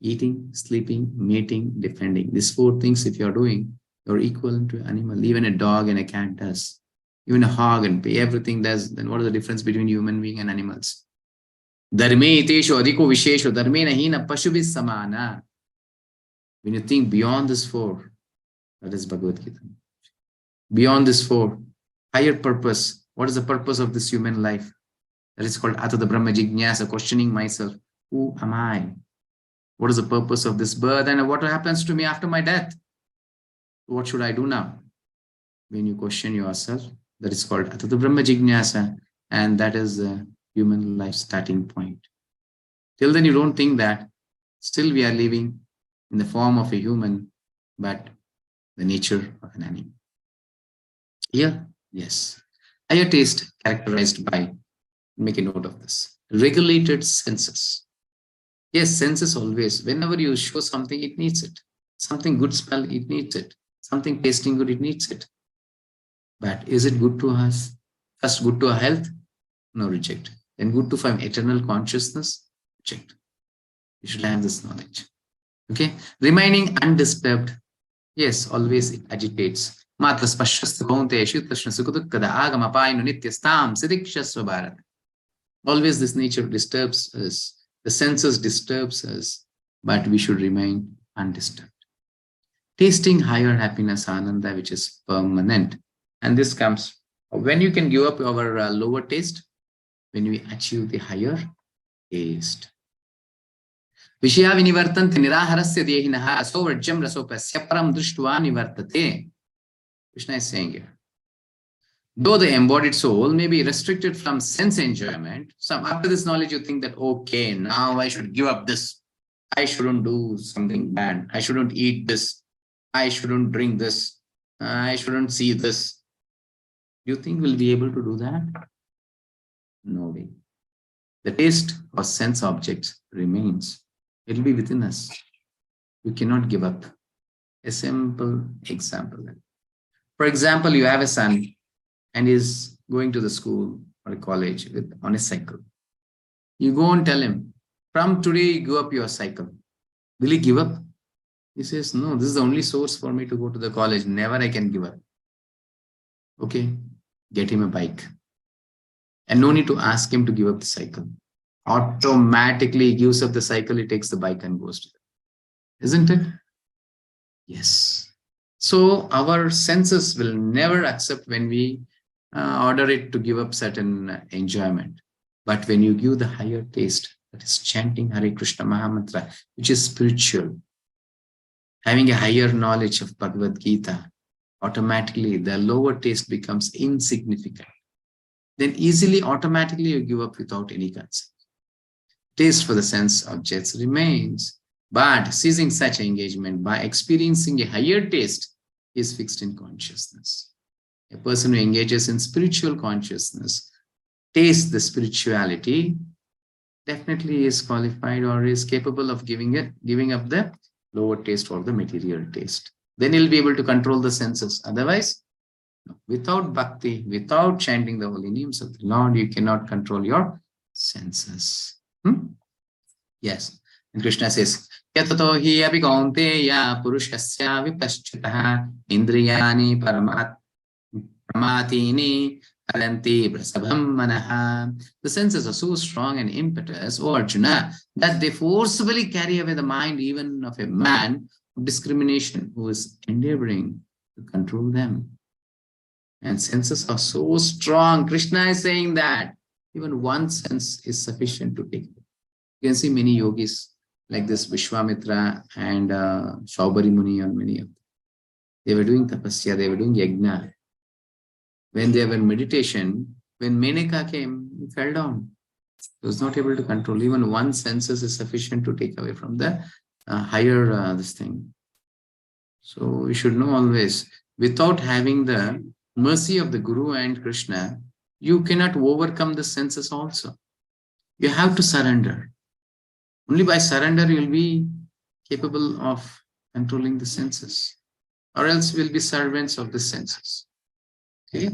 Eating, sleeping, mating, defending. These four things, if you're doing, you're equal to an animal. Even a dog and a cat does. Even a hog and pay, everything does. Then what is the difference between human being and animals? Dharme iteshu adhiko vishesho dharme nahina pashubis samana. When you think beyond this four, that is Bhagavad Gita. Beyond this four, higher purpose. What is the purpose of this human life? That is called Atada Brahma Jignasa, questioning myself. Who am I? What is the purpose of this birth and what happens to me after my death? What should I do now? When you question yourself, that is called Atada Brahma Jignasa, and that is the human life starting point. Till then you don't think that. Still we are living in the form of a human, but the nature of an animal. Here, yes. Higher taste characterized by, make a note of this, regulated senses. Yes, senses always. Whenever you show something, it needs it. Something good smell, it needs it. Something tasting good, it needs it. But is it good to us? First, good to our health? No, reject. Then good to find eternal consciousness? Reject. You should have this knowledge. Okay? Remaining undisturbed. Yes, always it agitates. Matra spashasta bhaunte shutashna sukudukkada agama painu nityastam sidikshasva bharat. Always this nature disturbs us. The senses disturbs us, but we should remain undisturbed. Tasting higher happiness, ananda, which is permanent. And this comes when you can give up our lower taste, when we achieve the higher taste. Vishya vinivartante niraharasya dehinaha asovarjam rasopasya param drishtva nivartate. Krishna is saying here. Though the embodied soul may be restricted from sense enjoyment, after this knowledge you think that, okay, now I should give up this. I shouldn't do something bad. I shouldn't eat this. I shouldn't drink this. I shouldn't see this. You think we'll be able to do that? No way. the taste or sense object remains. It will be within us. You cannot give up. A simple example. For example, you have a son and is going to the school or a college on a cycle. You go and tell him, from today, give up your cycle. Will he give up? He says, no, this is the only source for me to go to the college. Never I can give up. Okay, get him a bike. And no need to ask him to give up the cycle. Automatically he gives up the cycle, he takes the bike and goes to it. Isn't it? Yes. So our senses will never accept when we order it to give up certain enjoyment. But when you give the higher taste, that is chanting Hare Krishna Mahamantra, which is spiritual, having a higher knowledge of Bhagavad Gita, automatically the lower taste becomes insignificant. Then easily, automatically you give up without any concern. Taste for the sense objects remains, but ceasing such engagement by experiencing a higher taste is fixed in consciousness. A person who engages in spiritual consciousness, tastes the spirituality, definitely is qualified or is capable of giving up the lower taste or the material taste. Then he'll be able to control the senses. Otherwise, without bhakti, without chanting the holy names of the Lord, you cannot control your senses. Yes. And Krishna says, Yatato hi api kaunteya purushasya vipaschataha indriyani pramatini alanti prasabham manaha. The senses are so strong and impetus, O Arjuna, that they forcibly carry away the mind even of a man of discrimination who is endeavoring to control them. And senses are so strong. Krishna is saying that even one sense is sufficient to take it. You can see many yogis like this Vishwamitra and Shaubari Muni and many of them. They were doing tapasya, they were doing yajna. When they were in meditation, when Menaka came, he fell down. He was not able to control. Even one senses is sufficient to take away from the higher this thing. So we should know always, without having the mercy of the Guru and Krishna, you cannot overcome the senses also. You have to surrender. Only by surrender you will be capable of controlling the senses. Or else we will be servants of the senses. Okay?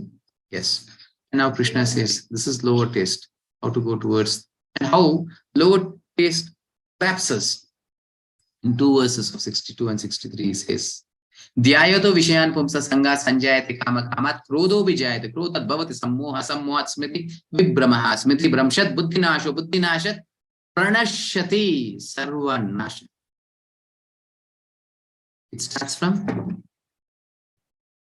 Yes. And now Krishna says, this is lower taste. How to go towards, and how lower taste collapses. In 2 verses of 62 and 63 he says, Dhyayato Vishayan Pumsa Sangha Sanjayate Kama Kamat Krodho Vijayate Krodhat Bhavati Sammoha Sammohat Smriti Vibramaha Smriti Bramshat Buddhinasho Buddhinashat Pranashati Sarva Nasha. It starts from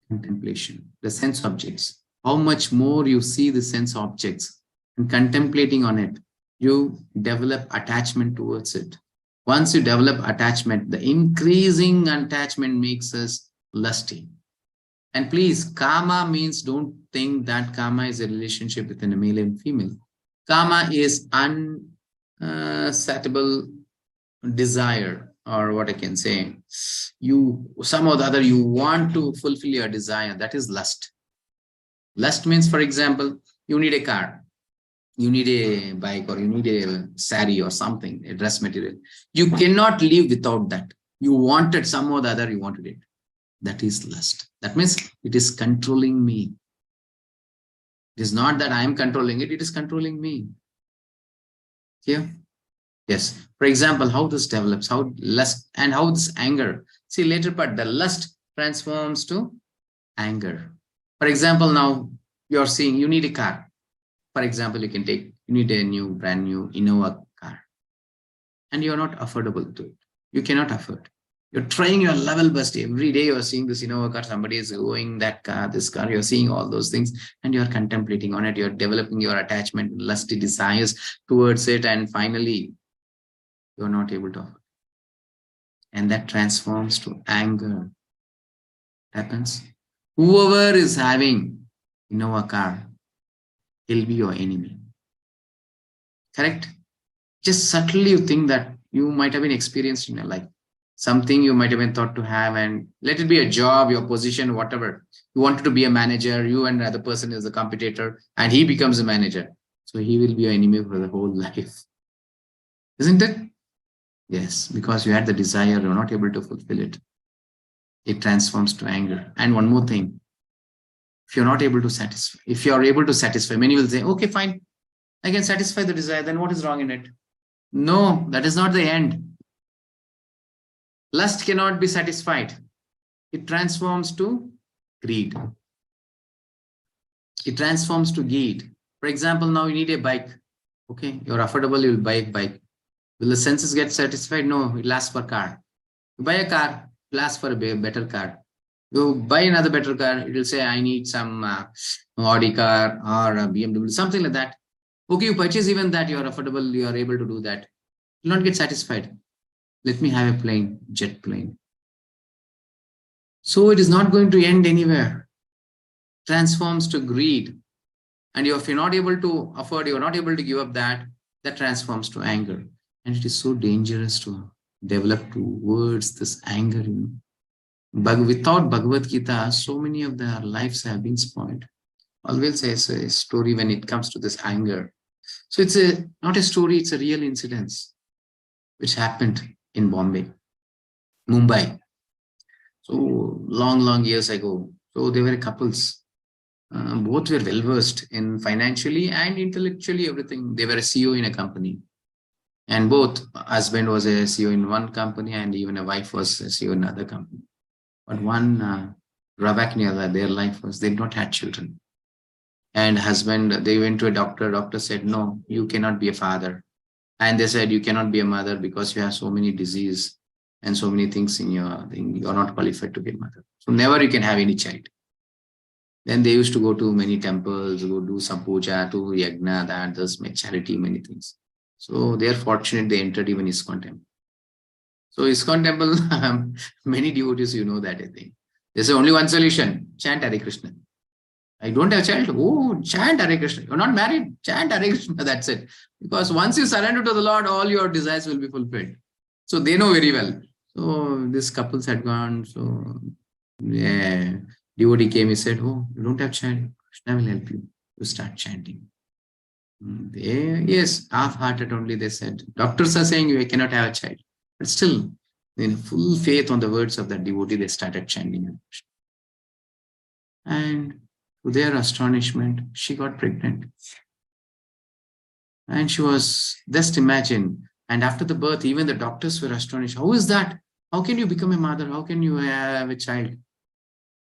contemplation, the sense objects. How much more you see the sense objects and contemplating on it, you develop attachment towards it. Once you develop attachment, the increasing attachment makes us lusty. And please, kama means, don't think that kama is a relationship between a male and female. Kama is unsatiable desire, or what I can say, you some or the other, you want to fulfill your desire. That is lust. Lust means, for example, you need a car, you need a bike, or you need a sari or something, a dress material. You cannot live without that. You wanted some or the other, you wanted it. That is lust. That means it is controlling me. It is not that I am controlling it, it is controlling me. Here? Yes. For example, how this develops, how lust and how this anger. See, later part, the lust transforms to anger. For example, now you're seeing you need a car. For example, you need a brand new Innova car. And you're not affordable to it. You cannot afford. You're trying your level best. Every day you're seeing this Innova car, somebody is going that car, this car, you're seeing all those things and you're contemplating on it. You're developing your attachment, lusty desires towards it. And finally, you're not able to afford. And that transforms to anger. What happens? Whoever is having Innova car, he'll be your enemy. Correct? Just subtly you think that you might have been experienced in your life. Something you might have been thought to have, and let it be a job, your position, whatever. You wanted to be a manager, you and the other person is a competitor, and he becomes a manager. So he will be your enemy for the whole life. Isn't it? Yes, because you had the desire, you're not able to fulfill it. It transforms to anger. And one more thing, if you're not able to satisfy, if you're able to satisfy, many will say, okay, fine, I can satisfy the desire, then what is wrong in it? No, that is not the end. Lust cannot be satisfied. It transforms to greed. It transforms to greed. For example, now you need a bike. Okay, you're affordable, you'll buy a bike. Will the senses get satisfied? No, it lasts for car. You buy a car, it lasts for a better car. You buy another better car, it will say, I need some Audi car or a BMW, something like that. Okay, you purchase even that, you are affordable, you are able to do that. You will not get satisfied. Let me have a plane, jet plane. So it is not going to end anywhere. Transforms to greed. And if you're not able to afford, you're not able to give up that, that transforms to anger. And it is so dangerous to develop towards this anger. Without Bhagavad Gita, so many of their lives have been spoiled. Always says a story when it comes to this anger. So it's not a story, it's a real incident which happened in Mumbai. So long years ago. So they were couples. Both were well versed in financially and intellectually everything. They were a CEO in a company. And both, husband was a CEO in one company and even a wife was a CEO in another company. But one drawback near their life was they did not have children. And husband, they went to a doctor. Doctor said, no, you cannot be a father. And they said, you cannot be a mother because you have so many disease and so many things in your thing. You are not qualified to be a mother. So never you can have any child. Then they used to go to many temples, go do some puja, to yagna, that, this, make charity, many things. So they are fortunate they entered even ISKCON temple. So ISKCON temple, many devotees, you know that, I think. There's only one solution, chant Hare Krishna. I don't have a child. Oh, chant Hare Krishna. You're not married, chant Hare Krishna, that's it. Because once you surrender to the Lord, all your desires will be fulfilled. So they know very well. So these couples had gone, so yeah, devotee came, he said, oh, you don't have child, Krishna will help you. You start chanting. Yes, half-hearted only, they said. Doctors are saying you cannot have a child. But still, in full faith on the words of that devotee, they started chanting. And to their astonishment, she got pregnant. And she was, just imagine, and after the birth, even the doctors were astonished. How is that? How can you become a mother? How can you have a child?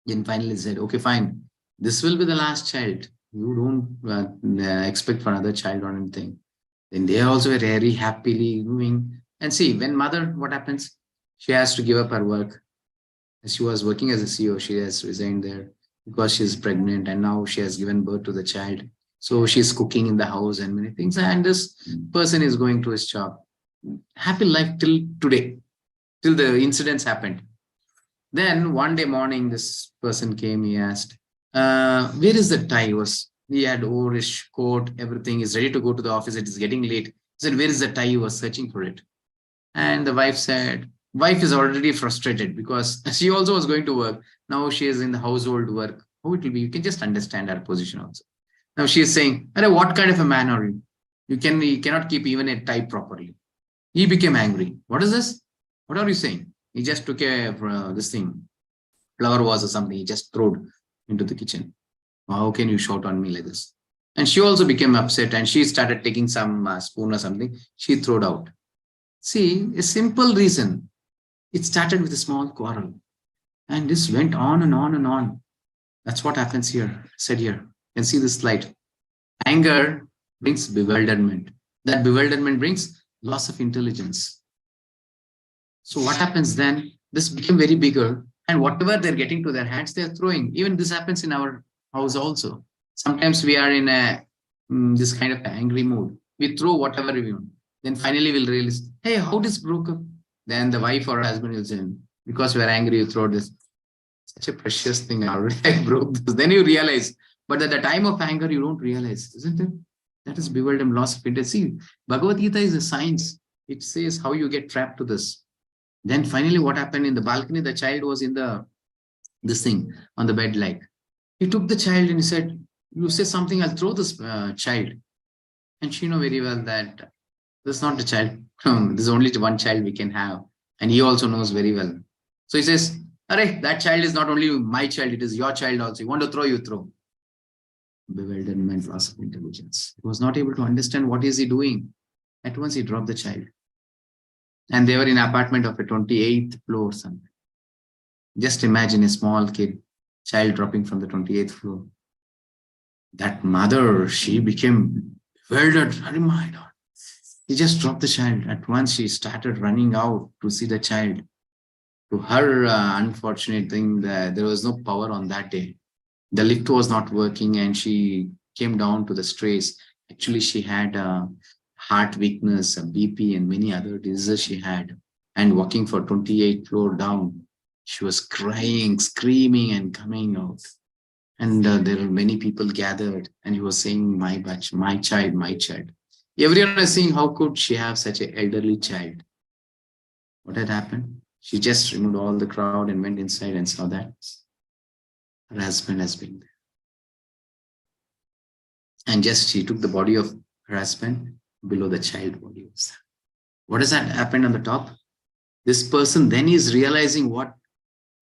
Then finally said, okay, fine. This will be the last child. You don't expect for another child or anything. Then they also were very happily doing. And see, when mother, what happens? She has to give up her work. She was working as a CEO. She has resigned there because she's pregnant and now she has given birth to the child. So she's cooking in the house and many things. And this person is going to his job. Happy life till today, till the incidents happened. Then one day morning, this person came, he asked, where is the tie? He had over his coat, everything is ready to go to the office. It is getting late. He said, where is the tie? He was searching for it. And the wife said, wife is already frustrated because she also was going to work. Now she is in the household work. How it will be? You can just understand her position also. Now she is saying, what kind of a man are you? You cannot keep even a tie properly. He became angry. What is this? What are you saying? He just took this thing, flower vase or something. He just threw it into the kitchen. How can you shout on me like this? And she also became upset and she started taking some spoon or something. She threw it out. See, a simple reason. It started with a small quarrel. And this went on and on and on. That's what happens here, said here. You can see this slide. Anger brings bewilderment. That bewilderment brings loss of intelligence. So what happens then? This became very bigger. And whatever they're getting to their hands, they're throwing. Even this happens in our house also. Sometimes we are in this kind of angry mood. We throw whatever we want. Then finally we'll realize, hey, how this broke up? Then the wife or husband will say, because we are angry, you throw this. Such a precious thing. I already broke this. Then you realize. But at the time of anger, you don't realize, isn't it? That is bewilderment, loss of intelligence. See, Bhagavad Gita is a science. It says how you get trapped to this. Then finally what happened in the balcony, the child was in this thing on the bed like. He took the child and he said, you say something, I'll throw this child. And she knows very well that this is not a child. This is only one child we can have. And he also knows very well. So he says, Arey, that child is not only my child, it is your child also. You want to throw, you throw. Bewilderment, loss of intelligence. He was not able to understand what is he doing. At once he dropped the child. And they were in an apartment of a 28th floor or something. Just imagine a small kid, child dropping from the 28th floor. That mother, she became bewildered. Oh my God. He just dropped the child. At once she started running out to see the child. To her unfortunate thing, there was no power on that day. The lift was not working and she came down to the stairs. Actually, she had a heart weakness, a BP and many other diseases she had. And walking for 28th floor down, she was crying, screaming and coming out. And there were many people gathered and he was saying, my batch, my child, my child. Everyone was saying, how could she have such an elderly child? What had happened? She just removed all the crowd and went inside and saw that her husband has been there. And just she took the body of her husband, below the child body was there. What has that happened on the top? This person then is realizing what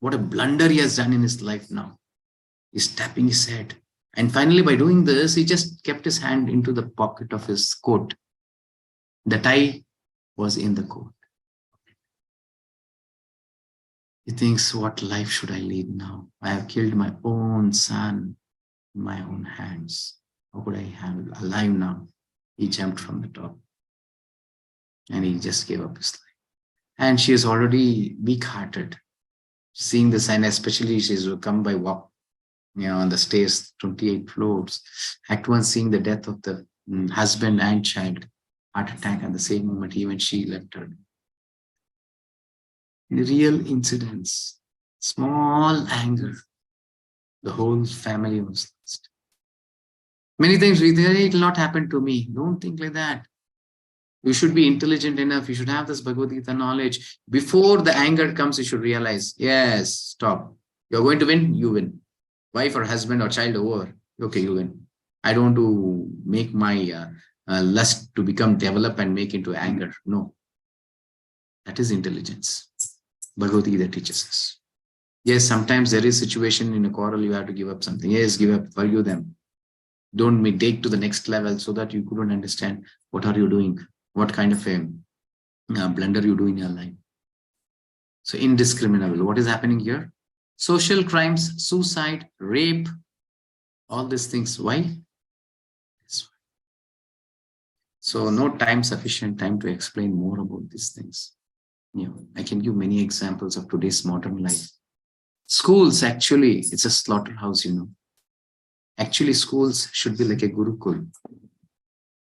a blunder he has done in his life now. He's tapping his head. And finally, by doing this, he just kept his hand into the pocket of his coat. The tie was in the coat. He thinks, what life should I lead now? I have killed my own son in my own hands. How could I have alive now? He jumped from the top. And he just gave up his life. And she is already weak-hearted. Seeing the sign, especially she's come by walk, on the stairs, 28 floors. At once seeing the death of the husband and child, heart attack at the same moment, even she left her. Real incidents, small anger, the whole family was lost. Many times we think, it will not happen to me. Don't think like that. You should be intelligent enough. You should have this Bhagavad Gita knowledge. Before the anger comes, you should realize, yes, stop. You're going to win, you win. Wife or husband or child over, okay, you win. I don't want to make my lust to become develop and make into anger. No. That is intelligence. Bhagavad Gita teaches us. Yes, sometimes there is a situation in a quarrel, you have to give up something. Yes, give up, forgive them. Don't take to the next level so that you couldn't understand what are you doing, what kind of a blunder you do in your life. So indiscriminable. What is happening here? Social crimes, suicide, rape, all these things. Why? So no time, sufficient time to explain more about these things. I can give many examples of today's modern life. Schools, actually, it's a slaughterhouse, Actually, schools should be like a Gurukul.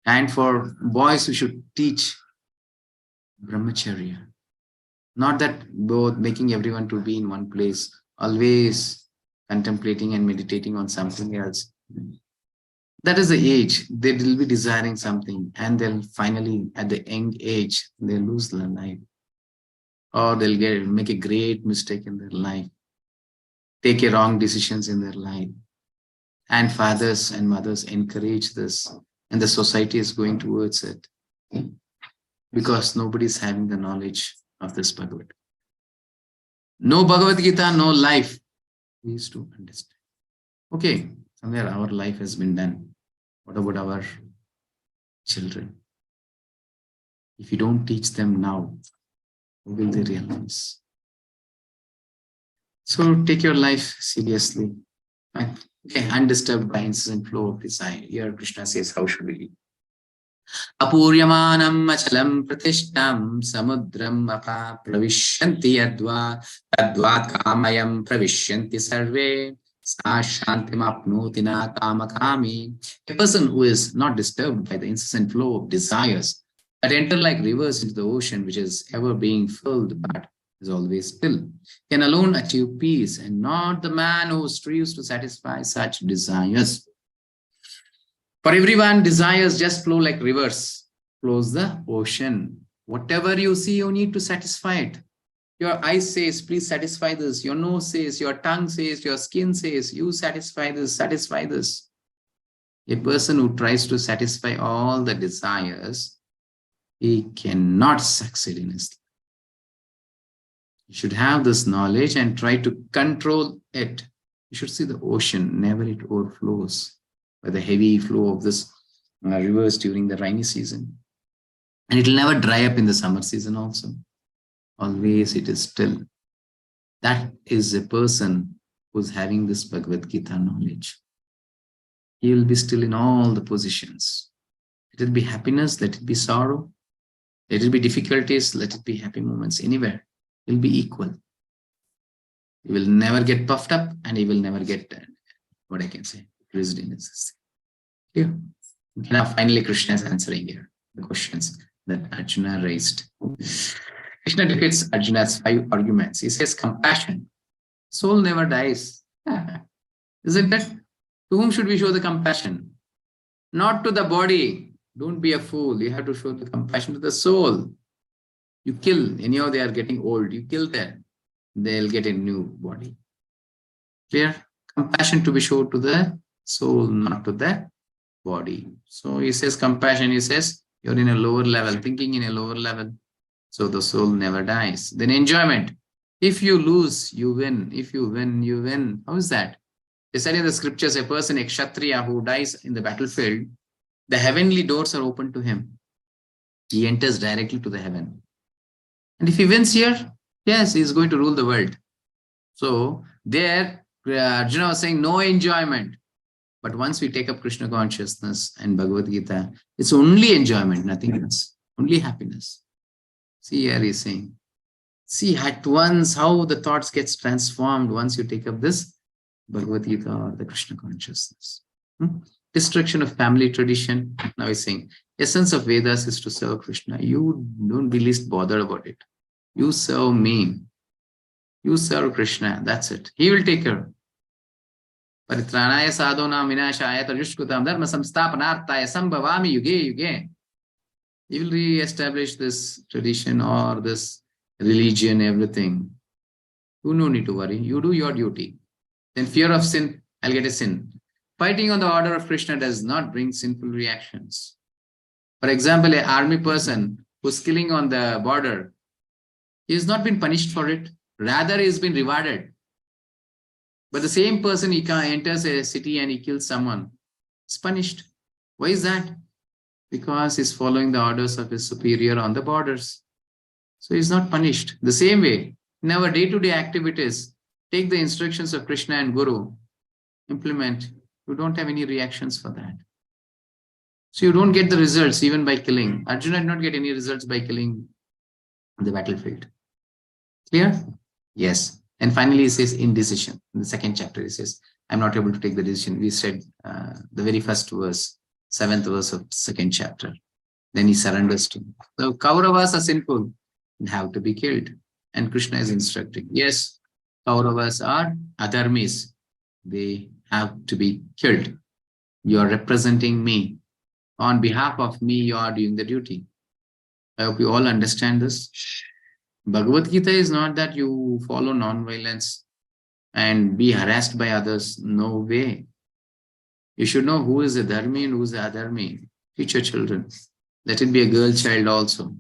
And for boys, we should teach brahmacharya. Not that both making everyone to be in one place, always contemplating and meditating on something else. That is the age. They will be desiring something and they'll finally, at the young age, they'll lose their life. Or they'll make a great mistake in their life, take a wrong decisions in their life. And fathers and mothers encourage this, and the society is going towards it because nobody is having the knowledge of this Bhagavad. No Bhagavad Gita, no life. We used to understand. Okay, somewhere our life has been done. What about our children? If you don't teach them now, how will they realize? So take your life seriously. Okay, undisturbed by incessant flow of desire. Here Krishna says, how should we live? Apuryamanam achalam pratishtam samudram apa pravishyanti yadva tadvat kamayam pravishyanti sarve sa shantim apnoti na kamakami. A person who is not disturbed by the incessant flow of desires that enter like rivers into the ocean, which is ever being filled but is always still, can alone achieve peace, and not the man who strives to satisfy such desires. For everyone, desires just flow like rivers, flows the ocean. Whatever you see, you need to satisfy it. Your eyes says, please satisfy this. Your nose says, your tongue says, your skin says, you satisfy this, satisfy this. A person who tries to satisfy all the desires, he cannot succeed in his life. You should have this knowledge and try to control it. You should see the ocean, never it overflows by the heavy flow of this rivers during the rainy season. And it will never dry up in the summer season also. Always it is still. That is a person who's having this Bhagavad Gita knowledge. He will be still in all the positions. Let it be happiness, let it be sorrow, let it be difficulties, let it be happy moments, anywhere. He will be equal. He will never get puffed up and he will never get, what I can say, increased in his system. Yeah. Now finally Krishna is answering here the questions that Arjuna raised. Krishna defeats Arjuna's 5 arguments. He says compassion. Soul never dies. Isn't it? To whom should we show the compassion? Not to the body. Don't be a fool. You have to show the compassion to the soul. You kill. Anyhow, they are getting old. You kill them. They'll get a new body. Clear? Compassion to be shown to the soul, not to the body. So he says compassion. He says you're in a lower level, thinking in a lower level. So the soul never dies. Then enjoyment. If you lose, you win. If you win, you win. How is that? They said in the scriptures, a person, a kshatriya who dies in the battlefield, the heavenly doors are open to him. He enters directly to the heaven. And if he wins here, yes, he is going to rule the world. So there, Arjuna was saying no enjoyment. But once we take up Krishna consciousness and Bhagavad Gita, it's only enjoyment, nothing else. Only happiness. See here he's saying, see at once how the thoughts gets transformed once you take up this Bhagavad Gita or the Krishna consciousness. Destruction of family tradition. Now he's saying, essence of Vedas is to serve Krishna. You don't be least bothered about it. You serve me. You serve Krishna. That's it. He will take care. Paritranaya sadhonam vinashaya tajushkutam dharma samstapanarthaya sambhavami yuge yuge. He will re-establish this tradition or this religion, everything. You no need to worry. You do your duty. Then fear of sin, I'll get a sin. Fighting on the order of Krishna does not bring sinful reactions. For example, an army person who's killing on the border, he has not been punished for it. Rather, he has been rewarded. But the same person, he enters a city and he kills someone. He's punished. Why is that? Because he's following the orders of his superior on the borders. So he's not punished. The same way, in our day-to-day activities, take the instructions of Krishna and Guru, implement. You don't have any reactions for that. So you don't get the results even by killing. Arjuna did not get any results by killing on the battlefield. Clear? Yes. And finally he says indecision. In the second chapter he says, I'm not able to take the decision. We said the very first verse, 7th verse of second chapter. Then he surrenders to him. So Kauravas are sinful and have to be killed. And Krishna is instructing. Yes, Kauravas are adharmis. They have to be killed. You are representing me. On behalf of me, you are doing the duty. I hope you all understand this. Bhagavad Gita is not that you follow non-violence and be harassed by others. No way. You should know who is a dharmi and who is a adharmi. Teach your children. Let it be a girl child also.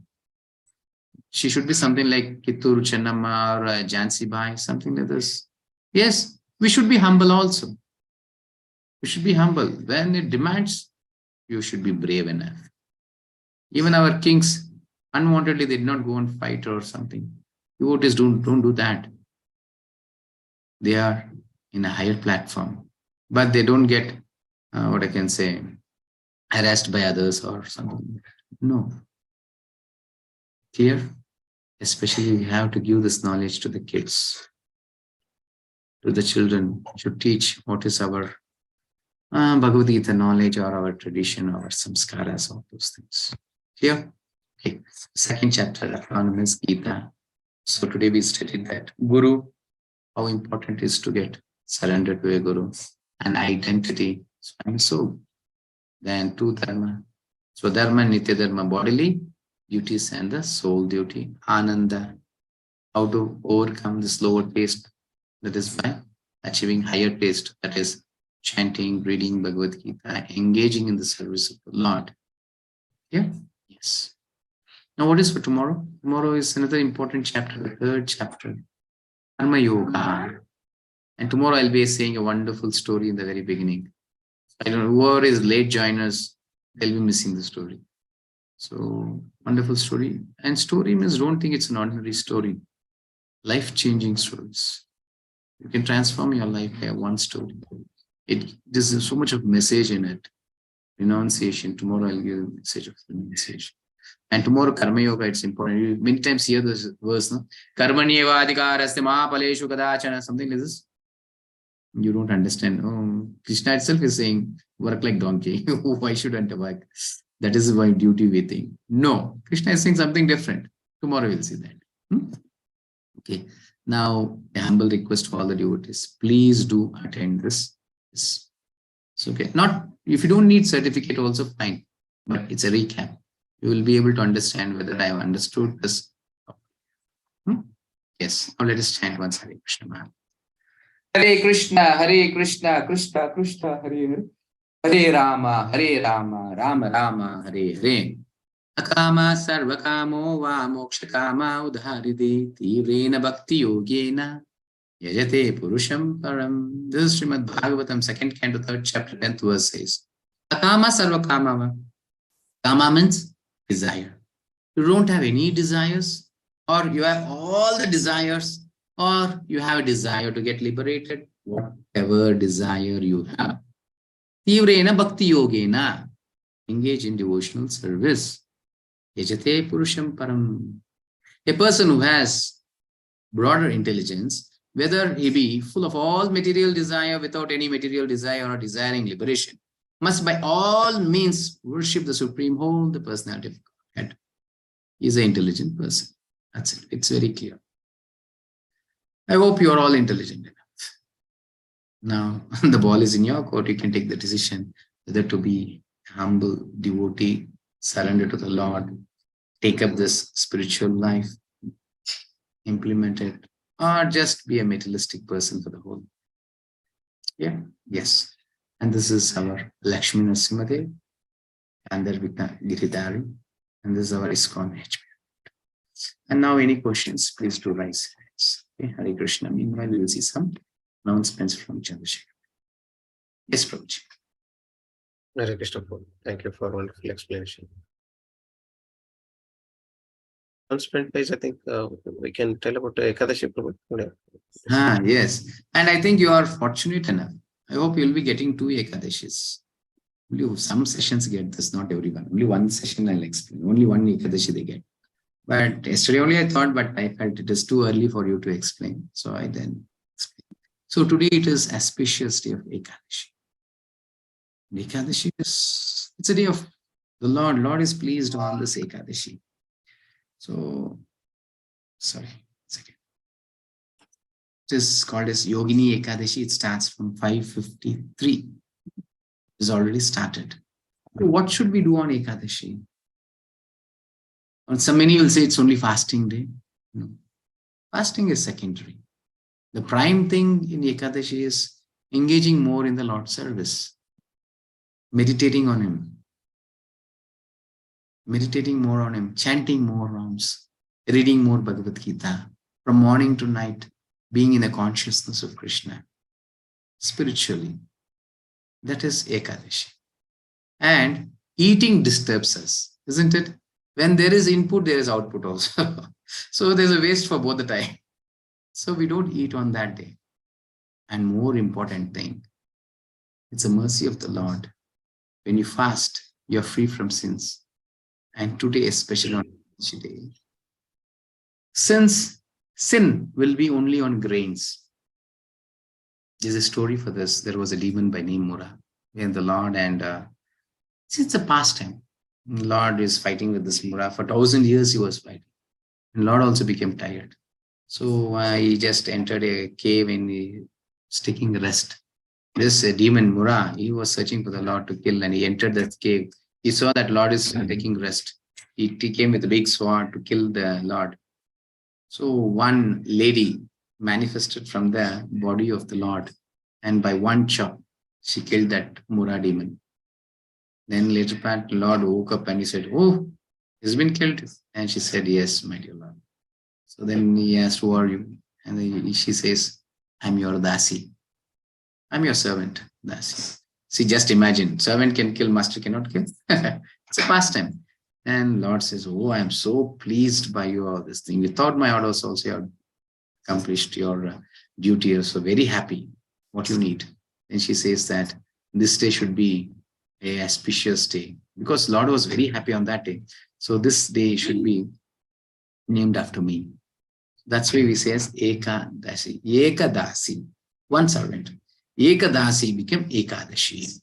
She should be something like Kittur Chennamma or Jhansi Bai, something like this. Yes, we should be humble also. We should be humble. When it demands, you should be brave enough. Even our kings, unwantedly, they did not go and fight or something. Devotees don't do that. They are in a higher platform, but they don't get, what I can say, harassed by others or something. No. Clear? Especially we have to give this knowledge to the kids, to the children. We should teach what is our Bhagavad Gita knowledge or our tradition or our samskaras, all those things. Clear? Okay. Second chapter, Autonomous Gita. So today we studied that Guru, how important it is to get surrendered to a Guru, and identity. So I'm a soul. Then two dharma. So dharma, nitya dharma, bodily duties and the soul duty. Ananda, how to overcome this lower taste, that is by achieving higher taste, that is chanting, reading Bhagavad Gita, engaging in the service of the Lord. Yeah? Yes. Now, what is for tomorrow? Tomorrow is another important chapter, the third chapter, Karma Yoga. And tomorrow I'll be saying a wonderful story in the very beginning. I don't know, whoever is late joiners, they'll be missing the story. So, wonderful story. And story means don't think it's an ordinary story. Life-changing stories. You can transform your life by one story. There's so much of message in it. Renunciation. Tomorrow I'll give a message of renunciation. And tomorrow Karma Yoga, it's important. You many times hear this verse, no? Karmanyeva adhikaraste mahapaleshu kadachana, something like this. You don't understand. Oh, Krishna itself is saying, work like donkey. Why shouldn't I work? That is my duty we think. No, Krishna is saying something different. Tomorrow we'll see that. Okay. Now, a humble request for all the devotees. Please do attend this. It's okay. Not, if you don't need certificate also, fine. But it's a recap. You will be able to understand whether I have understood this. Yes. Now let us chant once Hare Krishna Maha. Hare Krishna, Krishna Krishna, Hare Hare. Hare Rama, Rama Rama, Hare Hare. Akama sarvakamo va mokshakama udharide tivrena bhakti yogena yajate purusham param. This is Srimad Bhagavatam, 2nd canto, 3rd chapter, 10th verse says, Akama sarvakama va. Kama means desire. You don't have any desires, or you have all the desires, or you have a desire to get liberated, whatever desire you have. Tivrena bhakti yogena. Engage in devotional service. Yajate purusham param. A person who has broader intelligence, whether he be full of all material desire, without any material desire, or desiring liberation, must by all means worship the Supreme Whole, the personality of God. He is an intelligent person. That's it. It's very clear. I hope you are all intelligent enough. Now, the ball is in your court. You can take the decision whether to be humble devotee, surrender to the Lord, take up this spiritual life, implement it, or just be a materialistic person for the whole. Yeah, yes. And this is our Lakshmi Narasimhadev and Suranatha Giridhara, and this is our ISKCON HP. And now any questions, please do raise hands. Okay, Hare Krishna. Meanwhile, we will see some announcements from Chandrasekhar. Yes, Prabhuji. Hare Krishna. Thank you for wonderful explanation. Announcement wise, I think we can tell about Ekadashi, Prabhu. Yes. And I think you are fortunate enough. I hope you'll be getting 2 Ekadashis. Only some sessions get this, not everyone. Only one session I'll explain. Only one Ekadashi they get. But yesterday only I thought, but I felt it is too early for you to explain. So I then explained. So today it is auspicious day of Ekadashi. Ekadashi is, it's a day of the Lord. Lord is pleased on this Ekadashi. So, sorry, second. It is called as Yogini Ekadashi. It starts from 5:53. It is already started. So what should we do on Ekadashi? So many will say it's only fasting day. No. Fasting is secondary. The prime thing in Ekadashi is engaging more in the Lord's service. Meditating on Him. Meditating more on Him. Chanting more rounds. Reading more Bhagavad Gita. From morning to night. Being in the consciousness of Krishna. Spiritually. That is Ekadashi. And eating disturbs us. Isn't it? When there is input, there is output also. So there's a waste for both the time. So we don't eat on that day. And more important thing, it's a mercy of the Lord. When you fast, you're free from sins. And today, especially on today, since sin will be only on grains. There's a story for this. There was a demon by name Mura. And the Lord, and it's a pastime. Lord is fighting with this Mura. For 1,000 years he was fighting. And Lord also became tired. So he just entered a cave and he was taking rest. This demon Mura, he was searching for the Lord to kill, and he entered that cave. He saw that Lord is taking rest. He came with a big sword to kill the Lord. So one lady manifested from the body of the Lord, and by one chop, She killed that Mura demon. Then later part, Lord woke up and he said, "Oh, he's been killed." And she said, "Yes, my dear Lord." So then he asked, "Who are you?" And she says, "I'm your Dasi. I'm your servant, Dasi." See, just imagine, servant can kill, master cannot kill. It's a pastime. And Lord says, "Oh, I'm so pleased by you all this thing. Without my orders also, you have accomplished your duty. You're so very happy. What you need?" And she says that this day should be a auspicious day because Lord was very happy on that day. So this day should be named after me. That's why we say as Ekadasi. Ekadasi, one servant. Ekadasi became Ekadashi.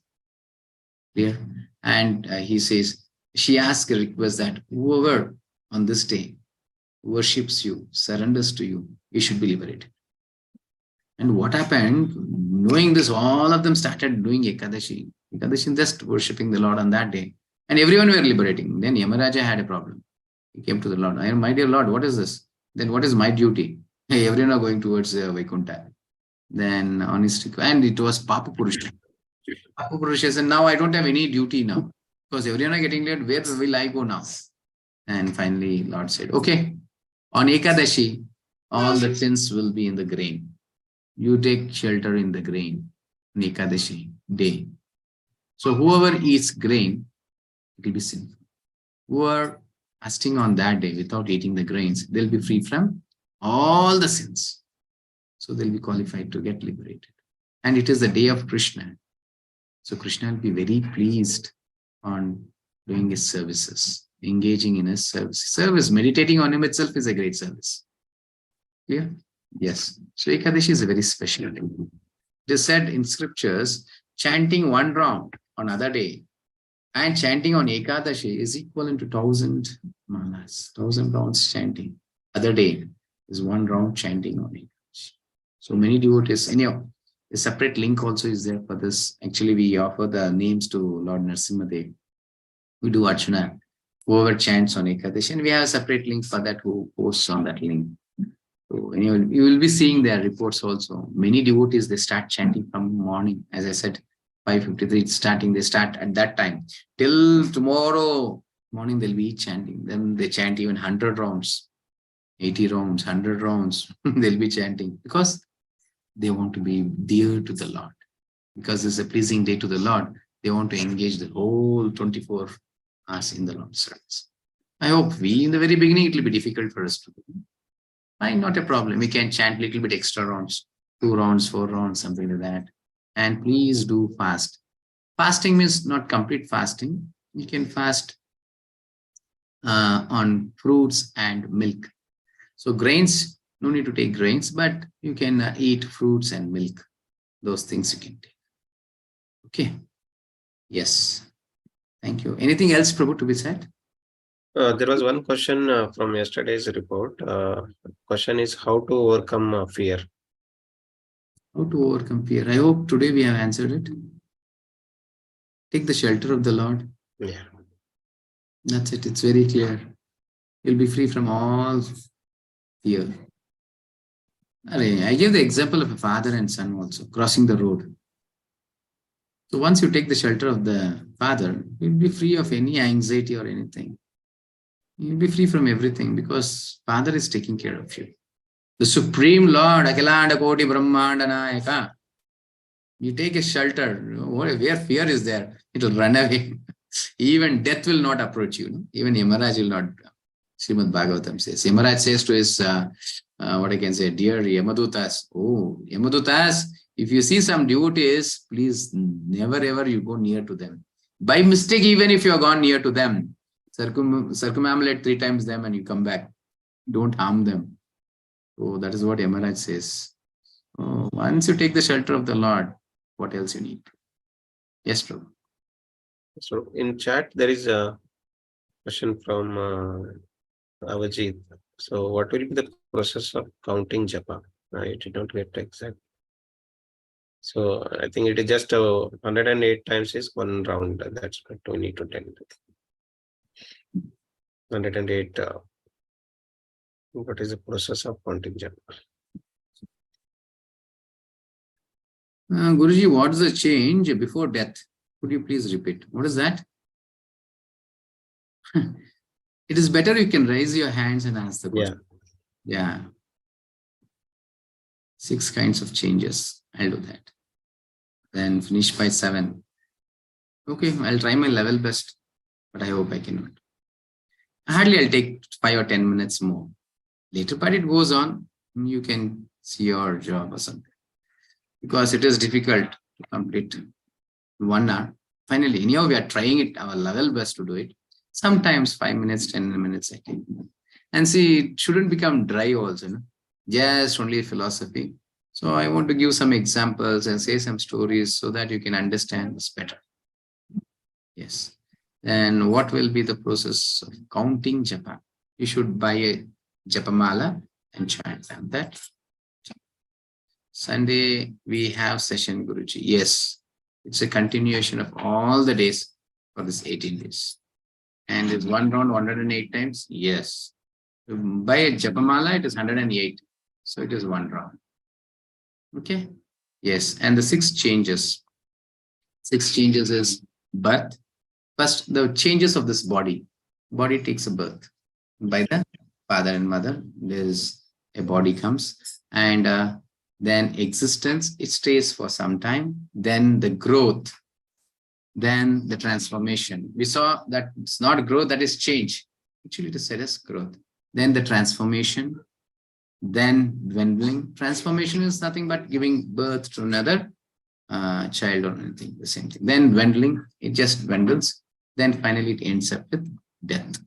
Clear? And he says, she asks a request that whoever on this day worships you, surrenders to you, you should be liberated. And what happened? Knowing this, all of them started doing Ekadashi. Ekadashi just worshipping the Lord on that day. And everyone were liberating. Then Yamaraja had a problem. He came to the Lord. "My dear Lord, what is this? Then what is my duty?" Hey, everyone are going towards Vaikuntha. Then and it was Papa Purusha. Papa Purusha said, "Now I don't have any duty now because everyone are getting late. Where will I go now?" And finally, Lord said, "Okay, on Ekadashi, all the sins will be in the grain. You take shelter in the grain on Ekadashi day. So whoever eats grain, it will be sinful. Who are fasting on that day without eating the grains, they'll be free from all the sins. So they'll be qualified to get liberated. And it is the day of Krishna. So Krishna will be very pleased on doing his services, engaging in his service. Meditating on him itself is a great service. Yeah? Yes. So Ekadashi is a very special day. It is said in scriptures, chanting one round on other day and chanting on Ekadashi is equivalent to 1,000 malas, 1,000 rounds chanting. Other day is one round chanting on Ekadashi. So many devotees, anyhow, a separate link also is there for this. Actually, we offer the names to Lord Narasimhadev. We do Archana, whoever chants on Ekadashi, and we have a separate link for that who posts on that link. So anyway, you will be seeing their reports also. Many devotees, they start chanting from morning. As I said, 5:53 starting, they start at that time. Till tomorrow morning, they'll be chanting. Then they chant even 100 rounds, 80 rounds, 100 rounds. They'll be chanting because they want to be dear to the Lord. Because it's a pleasing day to the Lord, they want to engage the whole 24 hours in the Lord's service. I hope in the very beginning, it will be difficult for us to do. Fine, not a problem. We can chant a little bit extra rounds, 2 rounds, 4 rounds, something like that. And please do fast. Fasting means not complete fasting. You can fast on fruits and milk. So grains, no need to take grains, but you can eat fruits and milk. Those things you can take. Okay. Yes. Thank you. Anything else, Prabhu, to be said? There was one question from yesterday's report. Question is how to overcome fear. How to overcome fear? I hope today we have answered it. Take the shelter of the Lord. Yeah. That's it. It's very clear. You'll be free from all fear. I gave the example of a father and son also crossing the road. So once you take the shelter of the father, you'll be free of any anxiety or anything. You'll be free from everything because Father is taking care of you. The Supreme Lord, Akhilanda Koti Brahmanda Nayaka. You take a shelter, where fear is there, it will run away. Even death will not approach you. No? Even Yamaraj will not. Srimad Bhagavatam says. Yamaraj says to his, what I can say, dear Yamadutas, oh, Yamadutas, if you see some devotees, please never ever you go near to them. By mistake, even if you have gone near to them, circumambulate 3 times them and you come back. Don't harm them. So that is what Yamaraj says. Oh, once you take the shelter of the Lord, what else you need? Yes, Prabhu. So in chat, there is a question from Avajit. So what will be the process of counting japa? I did not get exact. So I think it is just 108 times is 1 round. That's what we need to tell. 108. What is the process of counting japa? Guruji, what is the change before death? Could you please repeat? What is that? It is better you can raise your hands and ask the question. Yeah. 6 kinds of changes. I'll do that. Then finish by 7. Okay, I'll try my level best, but I hope I cannot. Hardly I'll take 5 or 10 minutes more. Later part it goes on. You can see your job or something. Because it is difficult to complete 1 hour. Finally, anyhow, we are trying it our level best to do it. Sometimes 5 minutes, 10 minutes I take. And see, it shouldn't become dry also, no? Just only philosophy. So I want to give some examples and say some stories so that you can understand this better. Yes. And what will be the process of counting japa? You should buy a japamala and chant that. Sunday, we have session, Guruji. Yes, it's a continuation of all the days for this 18 days. And is 1 round 108 times? Yes. By a japamala, it is 108. So it is 1 round. Okay. Yes. And the 6 changes. 6 changes is birth. First, the changes of this body. Body takes a birth. By the father and mother, there is a body comes. And then existence, it stays for some time. Then the growth. Then the transformation. We saw that it's not growth, that is change. Actually, it is said as growth. Then the transformation. Then dwindling. Transformation is nothing but giving birth to another child or anything, the same thing. Then dwindling, it just dwindles. Then finally it ends up with death.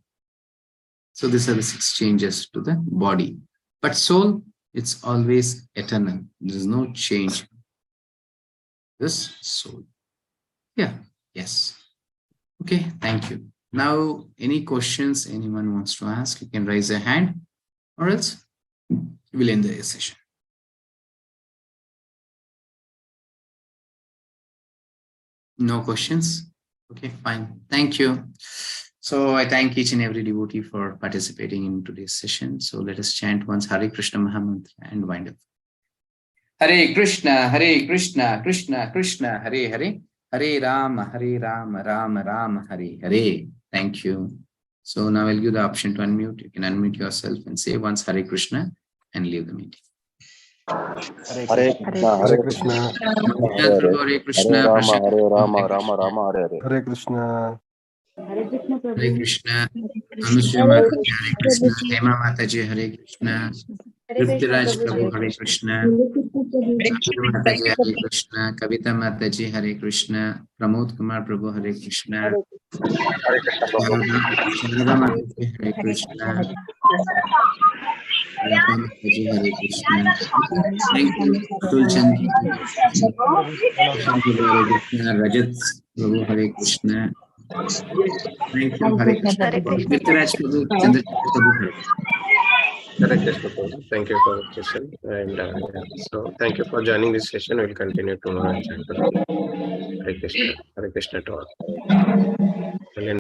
So these are the 6 changes to the body. But soul, it's always eternal. There is no change. This soul. Yeah. Yes. Okay. Thank you. Now, any questions anyone wants to ask, you can raise a hand, or else we'll end the session. No questions? Okay, fine. Thank you. So I thank each and every devotee for participating in today's session. So let us chant once Hare Krishna Mahamantra and wind up. Hare Krishna, Krishna Krishna, Hare Hare, Hare Rama, Rama Rama, Hare Hare. Thank you. So now I'll give the option to unmute. You can unmute yourself and say once Hare Krishna and leave the meeting. Hare Krishna. Hare Krishna. Hare Rama, Rama Rama, Hare Hare. Hare Krishna. Hare Krishna. Anushya Mataji, Hare Krishna. Hema Mataji, Hare Krishna. Prithviraj Prabhu, Hare Krishna. Anushya Mataji, Hare Krishna. Kavita Mataji, Hare Krishna. Pramod Kumar Prabhu, Hare Krishna. Sharada Mataji, Hare Krishna. Lata Mataji, Hare Krishna. Thank you. Atul Chand. Thank you, Hare Krishna. Rajat Prabhu, Hare Krishna. Thank you, Hare Krishna. Prithviraj Prabhu, Chandrasekhar Prabhu, Hare Krishna. Hare Krishna. Thank you for the session. And so thank you for joining this session. We'll continue tomorrow. Hare Krishna. Hare Krishna to all.